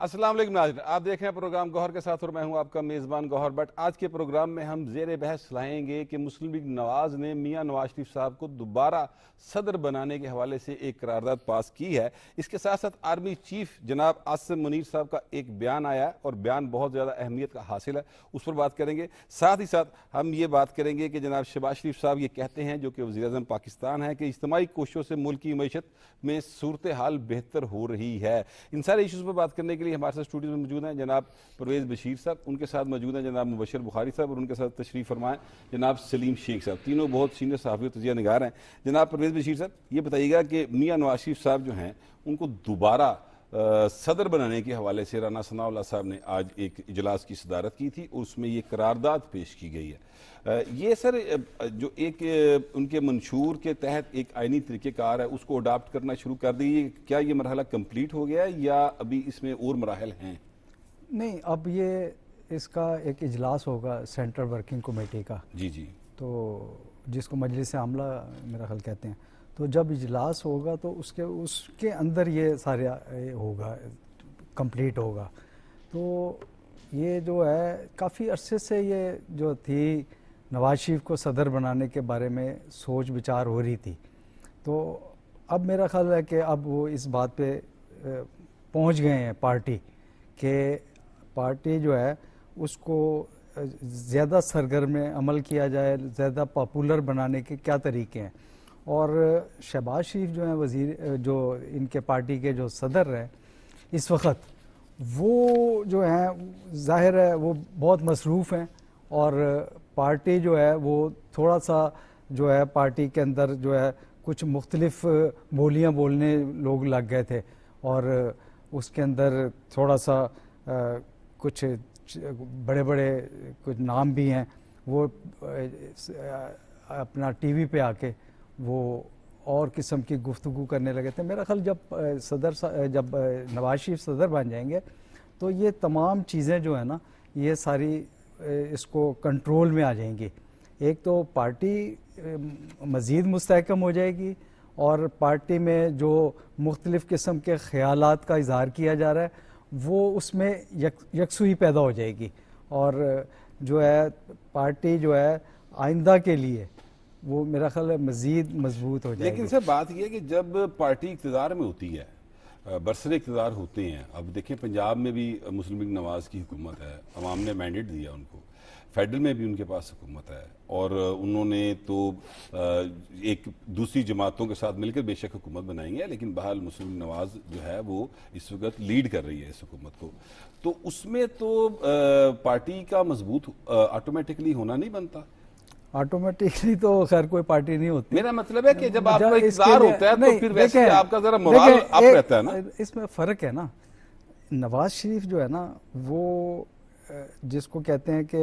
अस्सलाम वालेकुम नाज़रीन, आप देख रहे हैं प्रोग्राम गौहर के साथ और मैं हूं आपका मेज़बान गौहर भट्ट। आज के प्रोग्राम में हम ज़ेर बहस लाएंगे कि मुस्लिम लीग नवाज़ ने मियां नवाज शरीफ साहब को दोबारा सदर बनाने के हवाले से एक करारदाद पास की है। इसके साथ साथ आर्मी चीफ जनाब आसिम मुनीर साहब का एक बयान आया है और बयान बहुत ज़्यादा अहमियत का हासिल है, उस पर बात करेंगे। साथ ही साथ हम ये बात करेंगे कि जनाब शहबाज शरीफ साहब ये कहते हैं, जो कि वज़ीर-ए-आज़म पाकिस्तान है, कि इज्तिमाई कोशिशों से मुल्क की मईशत में सूरत हाल बेहतर हो रही है। इन सारे इशूज़ पर बात करने के लिए हमारे साथ स्टूडियो में मौजूद हैं जनाब परवेज़ बशीर साहब, उनके साथ मौजूद हैं जनाब मुबशर बुखारी साहब और उनके साथ तशरीफ़ फरमाएं जनाब सलीम शेख साहब। तीनों बहुत सीनियर सहाफ़ी और तजिया निगार हैं। जनाब परवेज़ बशीर साहब, ये बताइएगा कि मियां नवाज शरीफ साहब जो हैं उनको दोबारा सदर बनाने के हवाले से राना सनाउल्लाह साहब ने आज एक इजलास की सदारत की थी और उसमें ये करारदाद पेश की गई है। ये सर जो एक उनके मंशूर के तहत एक आइनी तरीक़ेकार है उसको अडाप्ट करना शुरू कर दी, क्या ये मरहला कंप्लीट हो गया है या अभी इसमें और मराहल हैं? नहीं, अब ये इसका एक इजलास होगा सेंट्रल वर्किंग कमेटी का, जी जी, तो जिसको मजलिस आमला मेरा ख्याल कहते हैं। तो जब इजलास होगा तो उसके अंदर ये सारे होगा, कंप्लीट होगा। तो ये जो है काफ़ी अरसे से ये जो थी नवाज शरीफ को सदर बनाने के बारे में सोच विचार हो रही थी। तो अब मेरा ख्याल है कि अब वो इस बात पे पहुंच गए हैं पार्टी के, पार्टी जो है उसको ज़्यादा सरगर्म अमल किया जाए, ज़्यादा पॉपुलर बनाने के क्या तरीके हैं। और शहबाज शरीफ जो है वज़ीर, जो इनके पार्टी के जो सदर हैं इस वक्त, वो जो हैं ज़ाहिर है वो बहुत मसरूफ़ हैं और पार्टी जो है वो थोड़ा सा जो है पार्टी के अंदर जो है कुछ मुख्तलिफ बोलियां बोलने लोग लग गए थे और उसके अंदर थोड़ा सा कुछ बड़े बड़े कुछ नाम भी हैं, वो अपना टीवी पे आके वो और किस्म की गुफ्तगू करने लगे थे। मेरा ख्याल जब नवाज शरीफ सदर बन जाएंगे तो ये तमाम चीज़ें जो है ना ये सारी इसको कंट्रोल में आ जाएंगी। एक तो पार्टी मज़ीद मुस्तहकम हो जाएगी और पार्टी में जो मुख्तलिफ़ किस्म के ख़यालात का इज़हार किया जा रहा है वो उसमें यकसुई पैदा हो जाएगी और जो है पार्टी जो है आइंदा के लिए वो मेरा ख्याल है मज़ीद मजबूत हो जाएगी। लेकिन सर बात यह है कि जब पार्टी इक़्तिदार में होती है, बरसरे इक़्तिदार होते हैं, अब देखिए पंजाब में भी मुस्लिम लीग नवाज़ की हुकूमत है, अवाम ने मैंडेट दिया उनको, फेडरल में भी उनके पास हुकूमत है और उन्होंने तो एक दूसरी जमातों के साथ मिलकर बेशक हुकूमत बनाई है, लेकिन बहरहाल मुस्लिम लीग नवाज़ जो है वो इस वक्त लीड कर रही है इस हुकूमत को। तो उसमें तो पार्टी का मजबूत ऑटोमेटिकली होना नहीं बनता। ऑटोमेटिकली तो खैर कोई पार्टी नहीं होती। मेरा मतलब है कि जब आपका इक़्तिदार होता है तो फिर वैसे आपका जरा मोराल अप रहता है ना। इसमें फ़र्क है ना, नवाज शरीफ जो है ना वो जिसको कहते हैं कि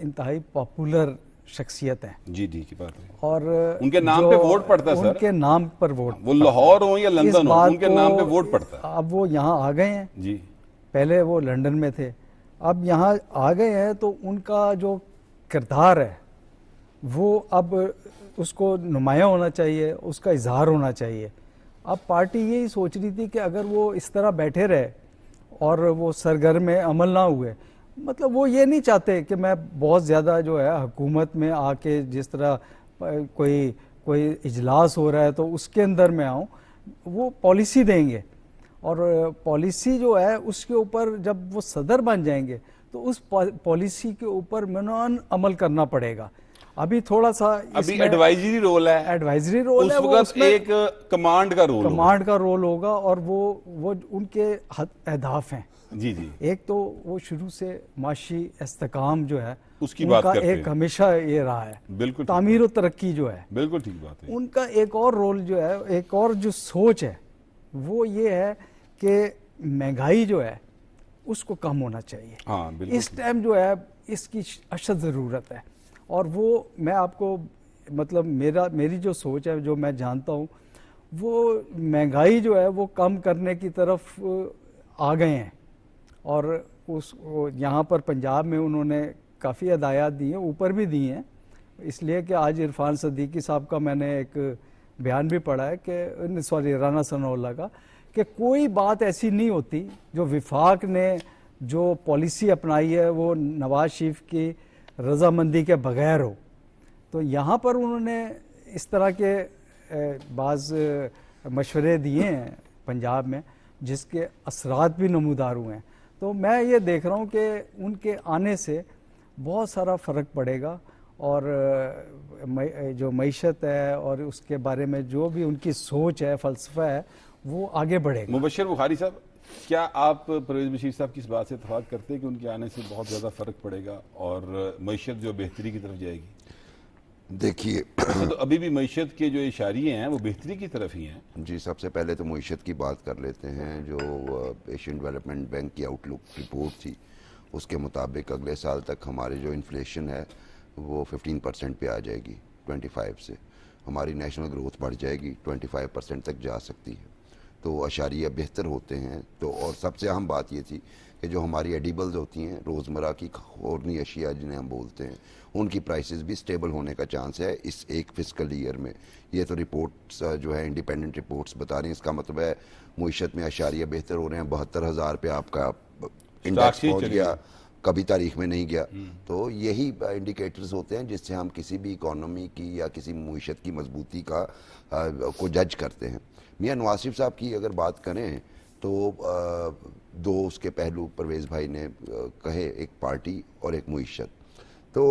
इंतहाई पॉपुलर शख्सियत है। जी जी की बात है। और उनके नाम पे वोट पड़ता है सर, उनके नाम पर वोट, वो लाहौर हो या लंदन हो, उनके नाम पे वोट पड़ता है। अब वो यहाँ आ गए हैं जी, पहले वो लंदन में थे, अब यहाँ आ गए हैं तो उनका जो किरदार है वो अब उसको नुमायाँ होना चाहिए, उसका इजहार होना चाहिए। अब पार्टी यही सोच रही थी कि अगर वो इस तरह बैठे रहे और वो सरगर्म अमल ना हुए, मतलब वो ये नहीं चाहते कि मैं बहुत ज़्यादा जो है हुकूमत में आके जिस तरह कोई इजलास हो रहा है तो उसके अंदर मैं आऊँ, वो पॉलिसी देंगे और पॉलिसी जो है उसके ऊपर जब वो सदर बन जाएंगे तो उस पॉलिसी के ऊपर मनन अमल करना पड़ेगा। अभी थोड़ा सा अभी एडवाइजरी रोल है, एडवाइजरी रोल है, उस वक्त एक कमांड का रोल होगा और वो उनके अहदाफ हैं। जी जी, एक तो वो शुरू से माशी इस्तेकाम जो है उसकी बात करते हैं, एक हमेशा ये रहा है, बिल्कुल तामीर और तरक्की जो है, बिल्कुल ठीक बात है। उनका एक और रोल जो है, एक और जो सोच है वो ये है कि महंगाई जो है उसको कम होना चाहिए। हाँ, इस टाइम जो है इसकी अशद ज़रूरत है और वो मैं आपको मतलब मेरी जो सोच है, जो मैं जानता हूँ, वो महंगाई जो है वो कम करने की तरफ आ गए हैं और यहाँ पर पंजाब में उन्होंने काफ़ी हदायत दी हैं, ऊपर भी दी हैं, इसलिए कि आज इरफान सदीकी साहब का मैंने एक बयान भी पढ़ा है कि राना सनाउल्लाह का, कि कोई बात ऐसी नहीं होती जो विफाक ने जो पॉलिसी अपनाई है वो नवाज शरीफ की रजामंदी के बगैर हो। तो यहाँ पर उन्होंने इस तरह के बाज़ मशवरे दिए हैं पंजाब में जिसके असरात भी नमूदार हुए हैं। तो मैं ये देख रहा हूँ कि उनके आने से बहुत सारा फ़र्क पड़ेगा और जो मईशत है और उसके बारे में जो भी उनकी सोच है, फ़लसफ़ा है, वो आगे बढ़ेगा। मुबशर बुखारी साहब, क्या आप परवेज़ बशीर साहब की इस बात से इत्तेफाक करते हैं कि उनके आने से बहुत ज़्यादा फ़र्क पड़ेगा और मईशत जो बेहतरी की तरफ जाएगी? देखिए तो अभी भी मईशत के जो इशारे हैं वो बेहतरी की तरफ ही हैं। जी, सबसे पहले तो मईशत की बात कर लेते हैं। जो एशियन डेवलपमेंट बैंक की आउटलुक रिपोर्ट थी उसके मुताबिक अगले साल तक हमारी जो इन्फ्लेशन है वो 15% पे आ जाएगी 25 से। हमारी नेशनल ग्रोथ बढ़ जाएगी, 25% तक जा सकती है। तो अशारिया बेहतर होते हैं। तो और सबसे अहम बात ये थी कि जो हमारी एडिबल्स होती हैं, रोज़मर्रा की खोरनी अशिया जिन्हें हम बोलते हैं, उनकी प्राइसेस भी स्टेबल होने का चांस है इस एक फिस्कल ईयर में। ये तो रिपोर्ट्स जो है इंडिपेंडेंट रिपोर्ट्स बता रही हैं। इसका मतलब है मुईशत में अशारिया बेहतर हो रहे हैं। 72,000 पे आपका इंडेक्स पहुँच गया, कभी तारीख में नहीं गया। तो यही इंडिकेटर्स होते हैं जिससे हम किसी भी इकोनॉमी की या किसी मुईशत की मजबूती का को जज करते हैं। मियां नवाज शरीफ साहब की अगर बात करें तो दो उसके पहलू परवेज़ भाई ने कहे, एक पार्टी और एक मुईशत। तो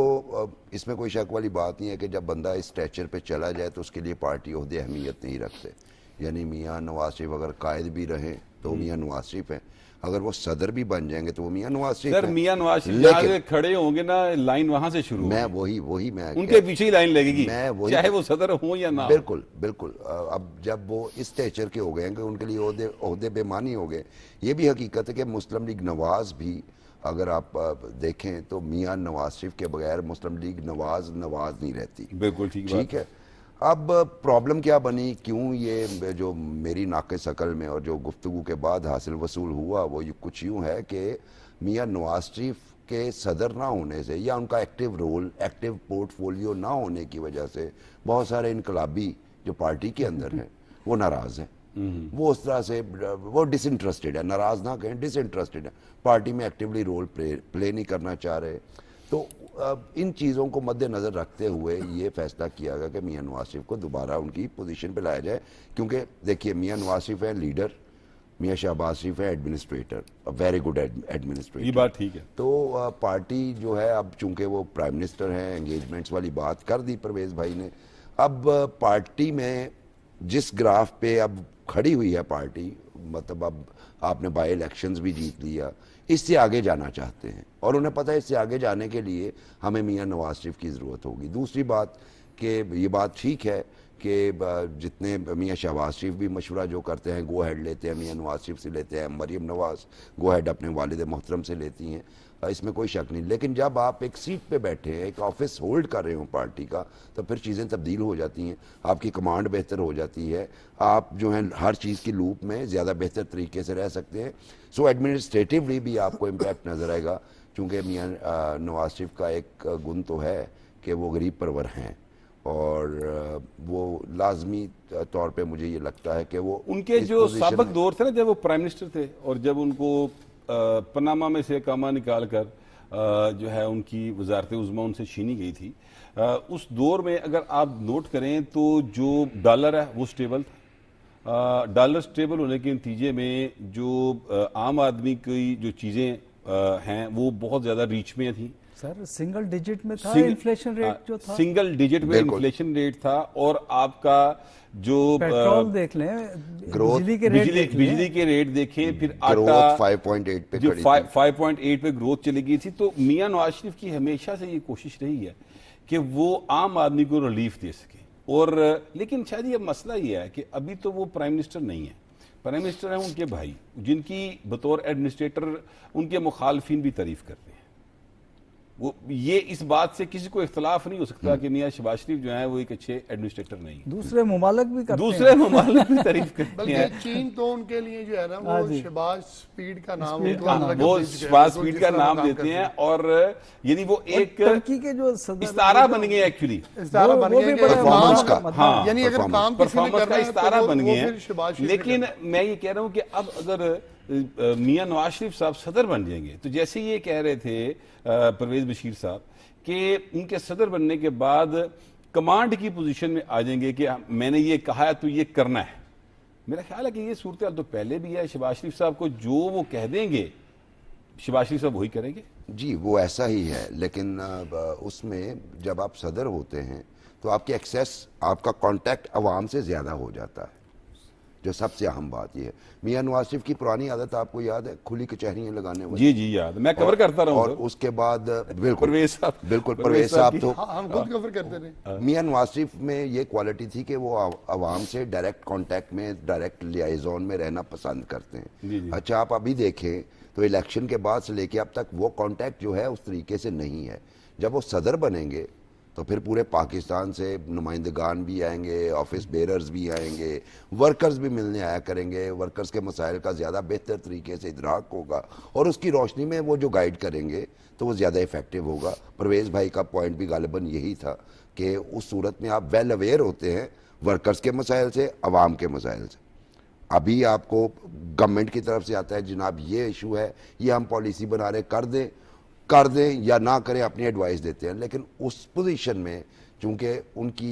इसमें कोई शक वाली बात नहीं है कि जब बंदा इस स्टैचर पे चला जाए तो उसके लिए पार्टी ओहदे अहमियत नहीं रखते। यानी मियां नवाज शरीफ अगर कायद भी रहें तो मियां नवाज शरीफ हैं, अगर वो सदर भी बन जाएंगे तो वो मियां नवाज शरीफ सर हैं। मियां नवाज शरीफ जहाँ से खड़े होंगे ना, लाइन वहां से शुरू मैं होगी। मैं उनके पीछे ही लाइन लगेगी, मैं वही चाहे वो सदर हो या ना हो। बिल्कुल बिल्कुल। अब जब वो इस स्टेचर के हो गए हैं कि उनके लिए ओहदे बेमानी हो गए। ये भी हकीकत है कि मुस्लिम लीग नवाज भी अगर आप देखें तो मियां नवाज शरीफ के बगैर मुस्लिम लीग नवाज नहीं रहती। बिल्कुल ठीक है। अब प्रॉब्लम क्या बनी, क्यों ये जो मेरी नाक़िस अकल में और जो गुफ्तगू के बाद हासिल वसूल हुआ वो कुछ यूँ है कि मियां नवाज शरीफ के सदर ना होने से या उनका एक्टिव रोल, एक्टिव पोर्टफोलियो ना होने की वजह से बहुत सारे इनकलाबी जो पार्टी के अंदर हैं वो नाराज़ हैं। वो उस तरह से वो डिसइंटरेस्टेड है, नाराज़ ना कहें, डिसइंटरेस्टेड है, पार्टी में एक्टिवली रोल प्ले नहीं करना चाह रहे। तो इन चीज़ों को मद्देनज़र रखते हुए ये फैसला किया गया कि मियां नवाज शरीफ को दोबारा उनकी पोजीशन पे लाया जाए। क्योंकि देखिए मियां नवाज शरीफ है लीडर, मियां शहबाज शरीफ है एडमिनिस्ट्रेटर, वेरी गुड एडमिनिस्ट्रेटर। ये बात ठीक है। तो पार्टी जो है अब चूंकि वो प्राइम मिनिस्टर हैं, एंगेजमेंट्स वाली बात कर दी परवेज़ भाई ने। अब पार्टी में जिस ग्राफ पे अब खड़ी हुई है पार्टी, मतलब अब आपने बाई इलेक्शंस भी जीत लिया, इससे आगे जाना चाहते हैं और उन्हें पता है इससे आगे जाने के लिए हमें मियां नवाज शरीफ की ज़रूरत होगी। दूसरी बात कि ये बात ठीक है कि जितने मियां शहबाज शरीफ भी मशवरा जो करते हैं गो हेड लेते हैं, मियां नवाज शरीफ से लेते हैं, मरीम नवाज गो हेड अपने वालिद मोहतरम से लेती हैं, इसमें कोई शक नहीं। लेकिन जब आप एक सीट पे बैठे हैं, एक ऑफिस होल्ड कर रहे हो पार्टी का, तो फिर चीज़ें तब्दील हो जाती हैं, आपकी कमांड बेहतर हो जाती है, आप जो है हर चीज़ की लूप में ज़्यादा बेहतर तरीके से रह सकते हैं। सो एडमिनिस्ट्रेटिवली भी आपको इम्पैक्ट नज़र आएगा। चूँकि मियां नवाज शरीफ का एक गुण तो है कि वो गरीब परवर हैं और वो लाजमी तौर पे मुझे ये लगता है कि वो उनके जो साबिक दौर थे ना, जब वो प्राइम मिनिस्टर थे और जब उनको पनामा में से कामा निकाल कर जो है उनकी वजारत उज़्मा उनसे छीनी गई थी, उस दौर में अगर आप नोट करें तो जो डॉलर है वो स्टेबल था। डॉलर स्टेबल होने के नतीजे में जो आम आदमी की जो चीज़ें हैं वो बहुत ज़्यादा रीच में थी। सर सिंगल डिजिट में था इन्फ्लेशन रेट जो था, सिंगल डिजिट में इन्फ्लेशन रेट था। और आपका जो पेट्रोल देख लें, बिजली के रेट देखें, फिर आटा 5.8 पे जो 5.8 पे ग्रोथ चली गई थी। तो मियां नवाज शरीफ की हमेशा से ये कोशिश रही है कि वो आम आदमी को रिलीफ दे सके। और लेकिन शायद ये मसला ये है कि अभी तो वो प्राइम मिनिस्टर नहीं है, प्राइम मिनिस्टर हैं उनके भाई, जिनकी बतौर एडमिनिस्ट्रेटर उनके मुखालफिन भी तारीफ करते हैं। वो ये इस बात से किसी को इख्तलाफ नहीं हो सकता कि मियां शहबाज शरीफ जो है वो एक अच्छे एडमिनिस्ट्रेटर नहीं है। दूसरे मुमालिक भी करते हैं। दूसरे ममालिक भी तारीफ करते बल्कि हैं। चीन तो उनके लिए जो है ना हाँ वो जी। शहबाज स्पीड का नाम स्पीड उनको का अलग नाम। वो दे चुके हैं, शहबाज वो स्पीड जिस का तरह नाम काम देते करते हैं और यानी वो एक टर्की के जो सदर इस्तारा बन गए एक्चुअली। इस्तारा बन वो गए भी कि बड़ा परफॉर्मेंस का। मतलब- हाँ, यानी अगर परफॉर्मेंस। काम किसी ने परफॉर्मेंस करना का है इस्तारा तो बन वो गए फिर शहबाज हैं। शरीफ लेकिन करते मैं ये कह रहा हूं कि अब अगर मियां नवाज शरीफ साहब सदर बन जाएंगे तो जैसे ये कह रहे थे परवेज बशीर साहब कि उनके सदर बनने के बाद कमांड की पोजीशन में आ जाएंगे कि मैंने ये कहा है तो ये करना है। मेरा ख्याल है कि ये सूरत हाल तो पहले भी है। शहबाज शरीफ साहब को जो वो कह देंगे शहबाज शरीफ साहब वही करेंगे। जी वो ऐसा ही है, लेकिन उसमें जब आप सदर होते हैं तो आपकी एक्सेस, आपका कांटेक्ट अवाम से ज़्यादा हो जाता है, जो सबसे अहम बात यह है। मियां नवाज शरीफ की पुरानी आदत आपको याद है, खुली कचहरियाँ लगाने वाली। जी जी याद, मैं कवर करता रहा हूं और सर। उसके बाद बिल्कुल परवेज साहब, बिल्कुल परवेज परवेज साहब साहब की- तो हाँ, हम खुद कवर करते रहे। मियां नवाज शरीफ में ये क्वालिटी थी कि वो अवाम से डायरेक्ट कांटेक्ट में, डायरेक्ट लियाइजोन में रहना पसंद करते जी, जी। हैं। अच्छा, आप अभी देखें तो इलेक्शन के बाद से लेके अब तक वो कांटेक्ट जो है उस तरीके से नहीं है। जब वो सदर बनेंगे तो फिर पूरे पाकिस्तान से नुमाइंदगान भी आएंगे, ऑफिस बेरर्स भी आएंगे, वर्कर्स भी मिलने आया करेंगे। वर्कर्स के मसाइल का ज़्यादा बेहतर तरीके से इदराक होगा और उसकी रोशनी में वो जो गाइड करेंगे तो वो ज़्यादा इफेक्टिव होगा। परवेज़ भाई का पॉइंट भी गालिबन यही था कि उस सूरत में आप वेल अवेयर होते हैं वर्कर्स के मसाइल से, अवाम के मसाइल से। अभी आपको गवर्नमेंट की तरफ से आता है जनाब ये इशू है, ये हम पॉलिसी बना रहे, कर दें या ना करें, अपनी एडवाइस देते हैं। लेकिन उस पोजीशन में चूंकि उनकी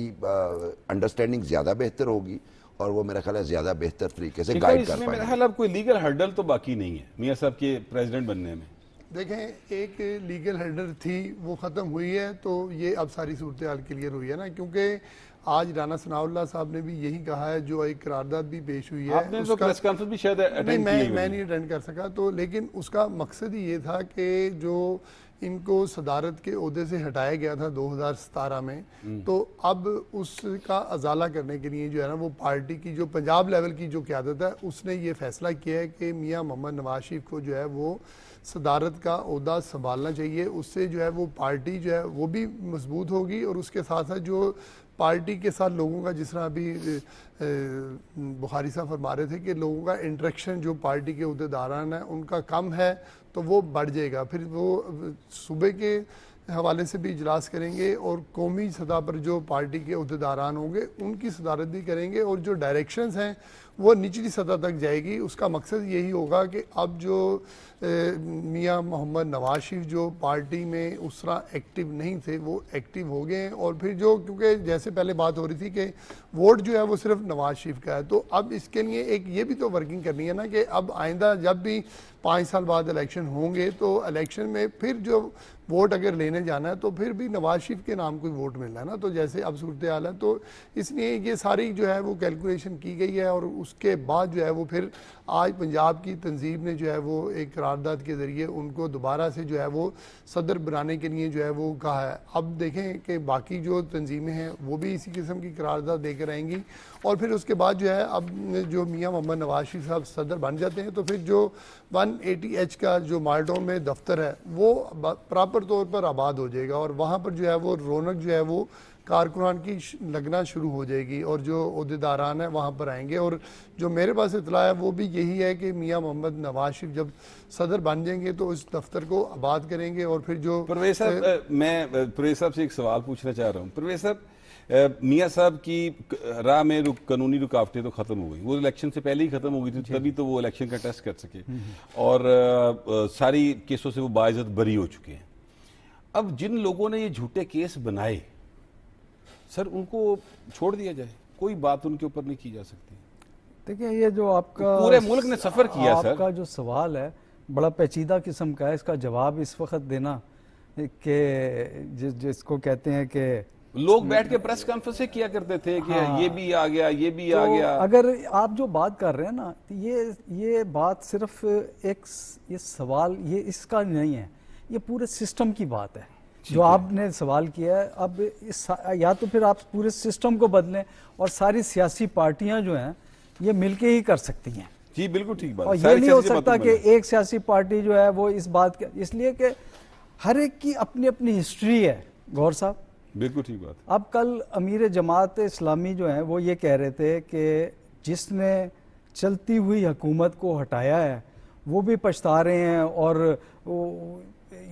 अंडरस्टैंडिंग ज़्यादा बेहतर होगी और वो मेरा ख्याल है ज़्यादा बेहतर तरीके से ठीक है, गाइड कर इसमें मेरा पाएंगे। ख्याल अब कोई लीगल हर्डल तो बाकी नहीं है मियां साहब के प्रेसिडेंट बनने में। देखें, एक लीगल हर्डर थी वो ख़त्म हुई है, तो ये अब सारी सूरत हाल क्लियर हुई है ना, क्योंकि आज राना सनाउल्लाह साहब ने भी यही कहा है, जो एक करारदाद भी पेश हुई है। आपने तो प्रेस कॉन्फ्रेंस भी शायद नहीं, अटेंड की मैं नहीं अटेंड कर सका, तो लेकिन उसका मकसद ही ये था कि जो इनको सदारत के ओहदे से हटाया गया था 2017 में, तो अब उसका अजाला करने के लिए जो है ना वो पार्टी की जो पंजाब लेवल की जो क़यादत है उसने ये फैसला किया है कि मियां मोहम्मद नवाज शरीफ को जो है वो सदारत का ओहदा संभालना चाहिए। उससे जो है वो पार्टी जो है वो भी मजबूत होगी और उसके साथ साथ जो पार्टी के साथ लोगों का, जिस तरह अभी बुखारी साहब फरमा रहे थे कि लोगों का इंटरेक्शन जो पार्टी के अहदेदारान है उनका कम है, तो वो बढ़ जाएगा। फिर वो सूबे के हवाले से भी इजलास करेंगे और कौमी सतह पर जो पार्टी के अहदेदारान होंगे उनकी सदारत भी करेंगे और जो डायरेक्शंस हैं वो निचली सतह तक जाएगी। उसका मकसद यही होगा कि अब जो मियां मोहम्मद नवाज शरीफ जो पार्टी में उस तरह एक्टिव नहीं थे वो एक्टिव हो गए हैं, और फिर जो, क्योंकि जैसे पहले बात हो रही थी कि वोट जो है वो सिर्फ नवाज शरीफ का है, तो अब इसके लिए एक ये भी तो वर्किंग करनी है ना कि अब आइंदा जब भी 5 साल बाद इलेक्शन होंगे तो इलेक्शन में फिर जो वोट अगर लेने जाना है तो फिर भी नवाज शरीफ के नाम कोई वोट मिलना है ना, तो जैसे अब सूरत हाल है, तो इसलिए ये सारी जो है वो कैलकुलेशन की गई है। और उसके बाद जो है वो फिर आज पंजाब की तंजीम ने जो है वो एक करारदाद के ज़रिए उनको दोबारा से जो है वो सदर बनाने के लिए जो है वो कहा है। अब देखें कि बाकी जो तंजीमें हैं वो भी इसी किस्म की करारदाद देकर आएंगी, और फिर उसके बाद जो है अब जो मियां मोहम्मद नवाज शरीफ साहब सदर बन जाते हैं तो फिर जो 180H का जो माल्टोन में दफ्तर है वो प्रॉपर तौर पर आबाद हो जाएगा, और वहाँ पर जो है वो रौनक जो है वो कारकुनान की लगना शुरू हो जाएगी, और जो अहदेदारान है वहाँ पर आएंगे। और जो मेरे पास इतला है वो भी यही है कि मियां मोहम्मद नवाज शरीफ जब सदर बन जाएंगे तो इस दफ्तर को आबाद करेंगे। और फिर जो परवेज साहब, मैं परवेज साहब से एक सवाल पूछना चाह रहा हूँ। परवेज साहब, मियां साहब की राह में कानूनी रुकावटें तो खत्म हो गई, वो इलेक्शन से पहले ही खत्म हो गई थी, तभी तो वो इलेक्शन कंटेस्ट कर सके, और सारी केसों से वो बाइज्जत बरी हो चुके हैं। अब जिन लोगों ने ये झूठे केस बनाए सर, उनको छोड़ दिया जाए, कोई बात उनके ऊपर नहीं की जा सकती। देखिए, ये जो आपका पूरे मुल्क ने सफर किया सर। आपका जो सवाल है बड़ा पेचीदा किस्म का है, इसका जवाब इस वक्त देना कि जिसको कहते हैं कि लोग बैठ के प्रेस कॉन्फ्रेंस किया करते थे कि हाँ, ये भी आ गया, ये भी आ तो गया। अगर आप जो बात कर रहे हैं ना, ये बात सिर्फ एक ये सवाल ये इसका नहीं है, ये पूरे सिस्टम की बात है जो आपने सवाल किया है। अब या तो फिर आप पूरे सिस्टम को बदलें, और सारी सियासी पार्टियां जो हैं ये मिलके ही कर सकती हैं। जी बिल्कुल ठीक बात। और ये नहीं हो सकता कि एक सियासी पार्टी जो है वो इस बात के, इसलिए कि हर एक की अपनी अपनी हिस्ट्री है गौर साहब। बिल्कुल ठीक बात। अब कल अमीर जमात इस्लामी जो हैं वो ये कह रहे थे कि जिसने चलती हुई हुकूमत को हटाया है वो भी पछता रहे हैं और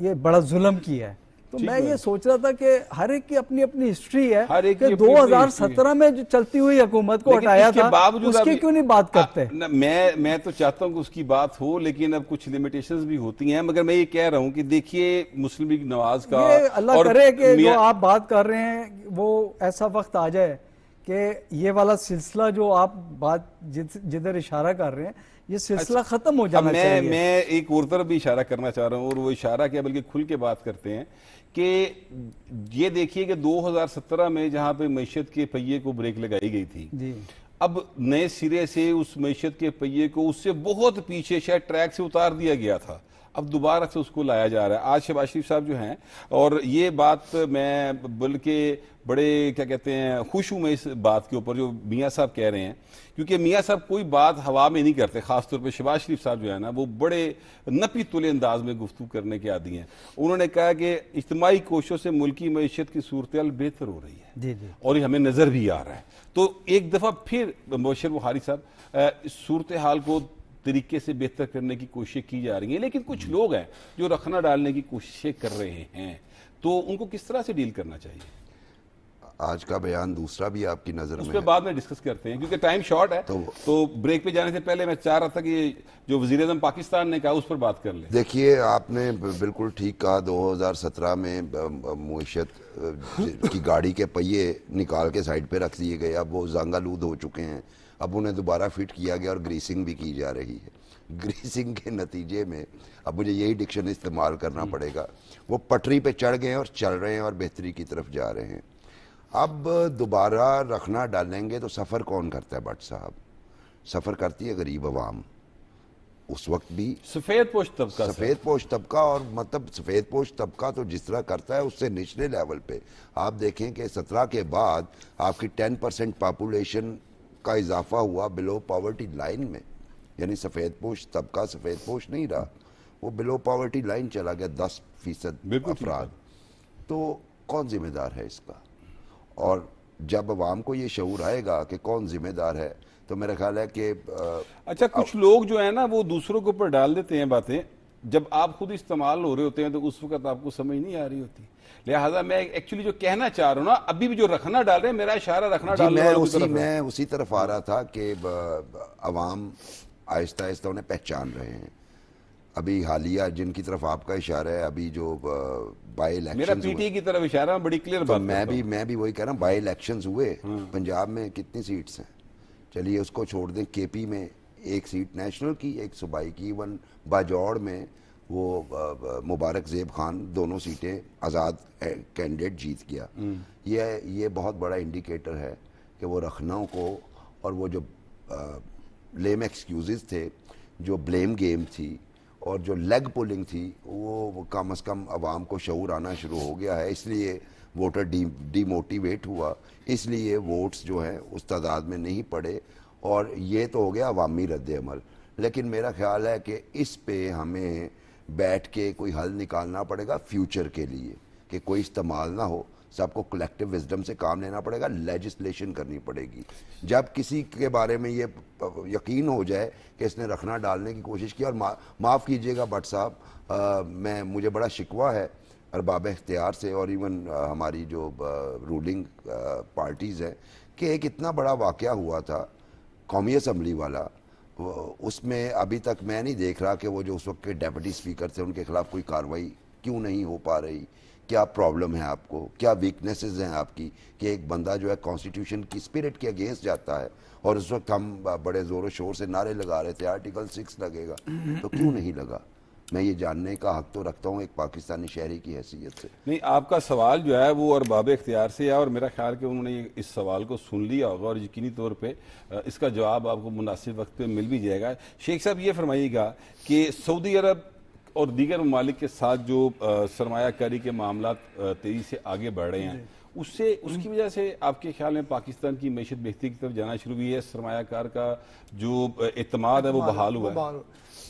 ये बड़ा जुल्म किया है। तो मैं ये सोच रहा था कि हर एक की अपनी अपनी हिस्ट्री है हर एक कि की अपनी 2017 में जो चलती हुई हुकूमत को हटाया था उसकी क्यों नहीं बात करते? मैं तो चाहता हूं कि उसकी बात हो, लेकिन अब कुछ लिमिटेशंस भी होती हैं। मगर मैं ये कह रहा हूं कि देखिए मुस्लिम लीग नवाज का, अल्लाह करे कि जो आप बात कर रहे हैं वो ऐसा वक्त आ जाए कि ये वाला सिलसिला जो आप बात जिधर इशारा कर रहे हैं ये सिलसिला खत्म हो जाना चाहिए। मैं एक और तरफ भी इशारा करना चाह रहा हूं, और वो इशारा क्या बल्कि खुल के बात करते हैं कि ये देखिए कि 2017 में जहां पे मईशत के पहिए को ब्रेक लगाई गई थी जी, अब नए सिरे से उस मईशत के पहिए को उससे बहुत पीछे शायद ट्रैक से उतार दिया गया था, अब दोबारा से उसको लाया जा रहा है। आज शहबाज शरीफ साहब जो हैं, और ये बात मैं बल्कि बड़े क्या कहते हैं खुश हूं मैं इस बात के ऊपर जो मियाँ साहब कह रहे हैं, क्योंकि मियाँ साहब कोई बात हवा में नहीं करते। खासतौर पे शहबाज शरीफ साहब जो है ना वो बड़े नपी तुले अंदाज में गुफ्तगू करने के आदी हैं। उन्होंने कहा कि इज्तिमाई कोशिशों से मुल्की मईशत की सूरत बेहतर हो रही है जी जी, और ये हमें नजर भी आ रहा है। तो एक दफा फिर मुबशर बुखारी साहब सूरत हाल को तरीके से बेहतर करने की कोशिश की जा रही है, लेकिन कुछ लोग हैं जो रखना डालने की कोशिशें कर रहे हैं, तो उनको किस तरह से डील करना चाहिए? आज का बयान दूसरा भी आपकी नज़र उस में पर बाद में डिस्कस करते हैं क्योंकि टाइम शॉर्ट है। तो ब्रेक पे जाने से पहले मैं चाह रहा था कि जो वज़ीर-ए-आज़म पाकिस्तान ने कहा उस पर बात कर लें। देखिए, आपने बिल्कुल ठीक कहा। 2017 में मुईशत की गाड़ी के पहिए निकाल के साइड पे रख दिए गए, अब वो जंगालूद हो चुके हैं, अब उन्हें दोबारा फिट किया गया और ग्रीसिंग भी की जा रही है। ग्रीसिंग के नतीजे में अब मुझे यही डिक्शन इस्तेमाल करना पड़ेगा, वो पटरी पे चढ़ गए और चल रहे हैं और बेहतरी की तरफ जा रहे हैं। अब दोबारा रखना डालेंगे तो सफ़र कौन करता है भट्ट साहब? सफ़र करती है गरीब आवाम। उस वक्त भी सफ़ेद पोश तबका, सफ़ेद पोश तबका, और मतलब सफ़ेद पोश तबका तो जिस तरह करता है उससे निचले लेवल पे आप देखें कि 17 के बाद आपकी 10% पॉपुलेशन का इजाफा हुआ बिलो पॉवर्टी लाइन में, यानी सफ़ेद पोश तबका सफ़ेद पोश नहीं रहा, वो बिलो पॉवर्टी लाइन चला गया 10% अफराद। तो कौन जिम्मेदार है इसका? और जब अवाम को ये शऊर आएगा कि कौन जिम्मेदार है, तो मेरा ख्याल है कि अच्छा कुछ लोग जो है ना वो दूसरों के ऊपर डाल देते हैं बातें, जब आप खुद इस्तेमाल हो रहे होते हैं तो उस वक्त आपको समझ नहीं आ रही होती। लिहाजा मैं एक्चुअली जो कहना चाह रहा हूँ ना, अभी भी जो रखना डाल रहे हैं, मेरा इशारा रखना डालने वालों की तरफ है। मैं उसी तरफ आ रहा था कि अवाम आहिस्ता आहिस्ता उन्हें पहचान रहे हैं। अभी हालिया जिनकी तरफ आपका इशारा है, अभी जो बाई इलेक्शन, मेरा पीटी की तरफ इशारा है, बड़ी क्लियर बात। मैं भी वही कह रहा हूँ, बाई इलेक्शंस हुए पंजाब में, कितनी सीट्स हैं? चलिए उसको छोड़ दें, केपी में एक सीट नेशनल की, एक सूबाई की, इवन बाजौड़ में वो मुबारक ज़ेब खान दोनों सीटें आज़ाद कैंडिडेट जीत गया। ये बहुत बड़ा इंडिकेटर है कि वो रखना को, और वो जो लेम एक्सक्यूज़ थे, जो ब्लेम गेम थी और जो लेग पुलिंग थी, वो कम अज़ कम आवाम को शऊर आना शुरू हो गया है। इसलिए वोटर डीमोटिवेट हुआ, इसलिए वोट्स जो हैं उस तादाद में नहीं पड़े, और ये तो हो गया अवामी रद्द-ए-अमल। लेकिन मेरा ख्याल है कि इस पे हमें बैठ के कोई हल निकालना पड़ेगा फ्यूचर के लिए, कि कोई इस्तेमाल ना हो, सबको कलेक्टिव विजडम से काम लेना पड़ेगा, लेजिस्लेशन करनी पड़ेगी। जब किसी के बारे में ये यकीन हो जाए कि इसने रखना डालने की कोशिश की, और माफ़ कीजिएगा भट्ट साहब, मुझे बड़ा शिकवा है अरबाब इख्तियार से और इवन हमारी जो रूलिंग पार्टीज़ हैं, कि एक इतना बड़ा वाक़या हुआ था कौमी असम्बली वाला, उसमें अभी तक मैं नहीं देख रहा कि वो जो उस वक्त के डेप्यूटी स्पीकर थे उनके खिलाफ कोई कार्रवाई क्यों नहीं हो पा रही। क्या प्रॉब्लम है आपको, क्या वीकनेसेस हैं आपकी, कि एक बंदा जो है कॉन्स्टिट्यूशन की स्पिरिट के अगेंस्ट जाता है, और उस वक्त हम बड़े ज़ोर शोर से नारे लगा रहे थे आर्टिकल 6 लगेगा, तो क्यों नहीं लगा? मैं ये जानने का हक तो रखता हूँ एक पाकिस्तानी शहरी की हैसियत से। नहीं, आपका सवाल जो है वो अरबाब इख्तियार से है, और मेरा ख्याल कि उन्होंने इस सवाल को सुन लिया होगा और यकीनी तौर पे इसका जवाब आपको मुनासिब वक्त पे मिल भी जाएगा। शेख साहब ये फरमाइएगा कि सऊदी अरब और दीगर ममालिक के साथ जो सरमायाकारी के मामला तेज़ी से आगे बढ़ रहे हैं, उसकी वजह से आपके ख्याल में पाकिस्तान की मईशत बेहतरी की तरफ जाना शुरू हुई है, सरमायाकार का जो एतमाद है वो बहाल हुआ है?